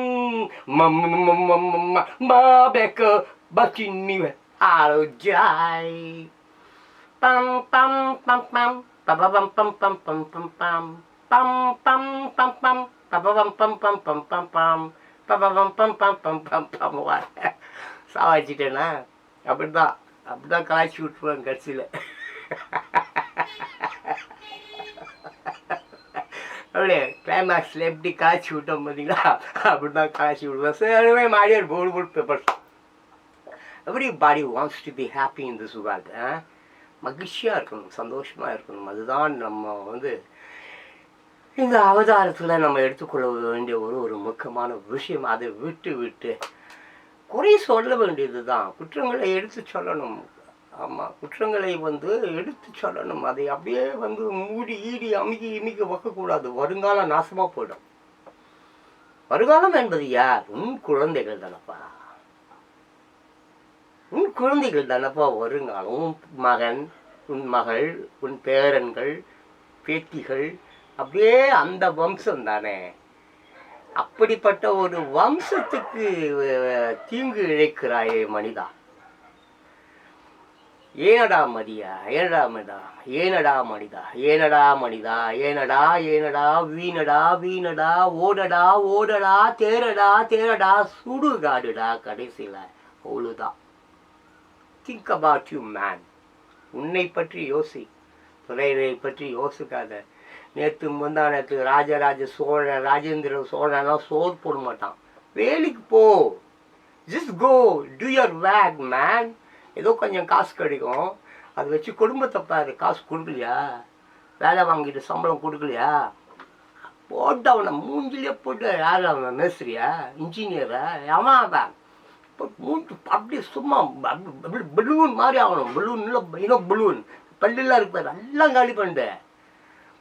Speaker 1: Mama Becca, but she knew how to die. Pam pam pam pam, pam pam pam pam pam pam pam, pam pam pam pam, pam pam pam pam pam pam pam. சாவாச்சிட்டேனா அப்படிதான் காய்ச்சி விட்டுருவேன் கட்சியில். அப்படியே கிளைமேக்ஸில் எப்படி காய்ச்சி விட்டோம் பார்த்தீங்களா, அப்படிதான் காய்ச்சி விடுவேன். சரி மாடியார் board paper. Everybody wants to be happy in this world. மகிழ்ச்சியாக இருக்கணும், சந்தோஷமாக இருக்கணும். அதுதான் நம்ம இந்த அவதாரத்தில் நம்ம எடுத்துக்கொள்ள வேண்டிய ஒரு முக்கியமான விஷயம். அதை விட்டு குறை சொல்ல வேண்டியது தான். குற்றங்களை எடுத்து சொல்லணும். ஆமாம், குற்றங்களை எடுத்து சொல்லணும். அதை அப்படியே மூடி ஈடி இமிக்கி வைக்கக்கூடாது. வருங்காலம் நாசமாக போயிடும். வருங்காலம் என்பது யார்? உன் குழந்தைகள் தானப்பா. உன் குழந்தைகள் தானப்பா வருங்காலம். உன் மகன், உன் மகள், உன் பேரன்கள், பேத்திகள், அப்படியே அந்த வம்சம் தானே. அப்படிப்பட்ட ஒரு வம்சத்துக்கு தீங்கு இழைக்கிறாயே மனிதா. ஏனடா மதியா, ஏனடா மனிதா, ஏனடா மனிதா, ஏனடா மனிதா, ஏனடா ஏனடா வீணடா வீணடா, ஓடடா ஓடடா, தேரடா தேரடா, சுடுகாடுடா கடைசியில். அவ்வளோதான். Think about you man. உன்னை பற்றி யோசி, துறையை பற்றி யோசிக்காத. நேற்று முந்தானத்து ராஜராஜ சோழன், ராஜேந்திர சோழன்லாம் சோறு போட மாட்டான். வேலைக்கு போ, just go, do your work man. ஏதோ கொஞ்சம் காசு கிடைக்கும், அதை வச்சு குடும்பத்தை பாரு. காசு கொடுக்கலையா, வேலை வாங்கிட்டு சம்பளம் கொடுக்கலையா, போட்டு அவனை மூஞ்சிலே போட்டு. யார் அவன்? மேஸ்திரியா, இன்ஜினியரா, அவன் மூட்டு அப்படியே சும்மா பலூன் மாதிரி ஆகணும். பலூன் இல்லை, பலூன் பல்லுலாம் இருப்பார், எல்லாம் காலி பண்ணிட்டு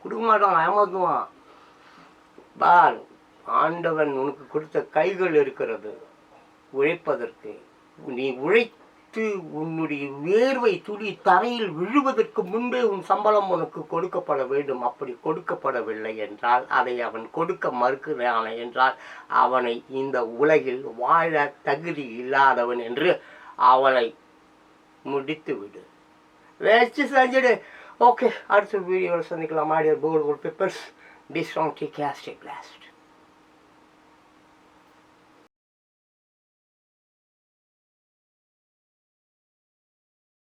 Speaker 1: கொடுக்க மாட்டான், ஏமாத்துவான். பார், ஆண்டவன் உனக்கு கொடுத்த கைகள் இருக்கிறது உழைப்பதற்கு. நீ உழைத்து உன்னுடைய வேர்வை துளி தரையில் விழுவதற்கு முன்பே உன் சம்பளம் உனக்கு கொடுக்கப்பட வேண்டும். அப்படி கொடுக்கப்படவில்லை என்றால், அதை அவன் கொடுக்க மறுக்கிறான் என்றால், அவனை இந்த உலகில் வாழ தகுதி இல்லாதவன் என்று அவனை முடித்து விடு, வச்சு செஞ்சுடு. ஓகே, அடுத்த வீடியோவில் சந்திக்கலாம். Audio board papers. Be strong, take care, stay blast.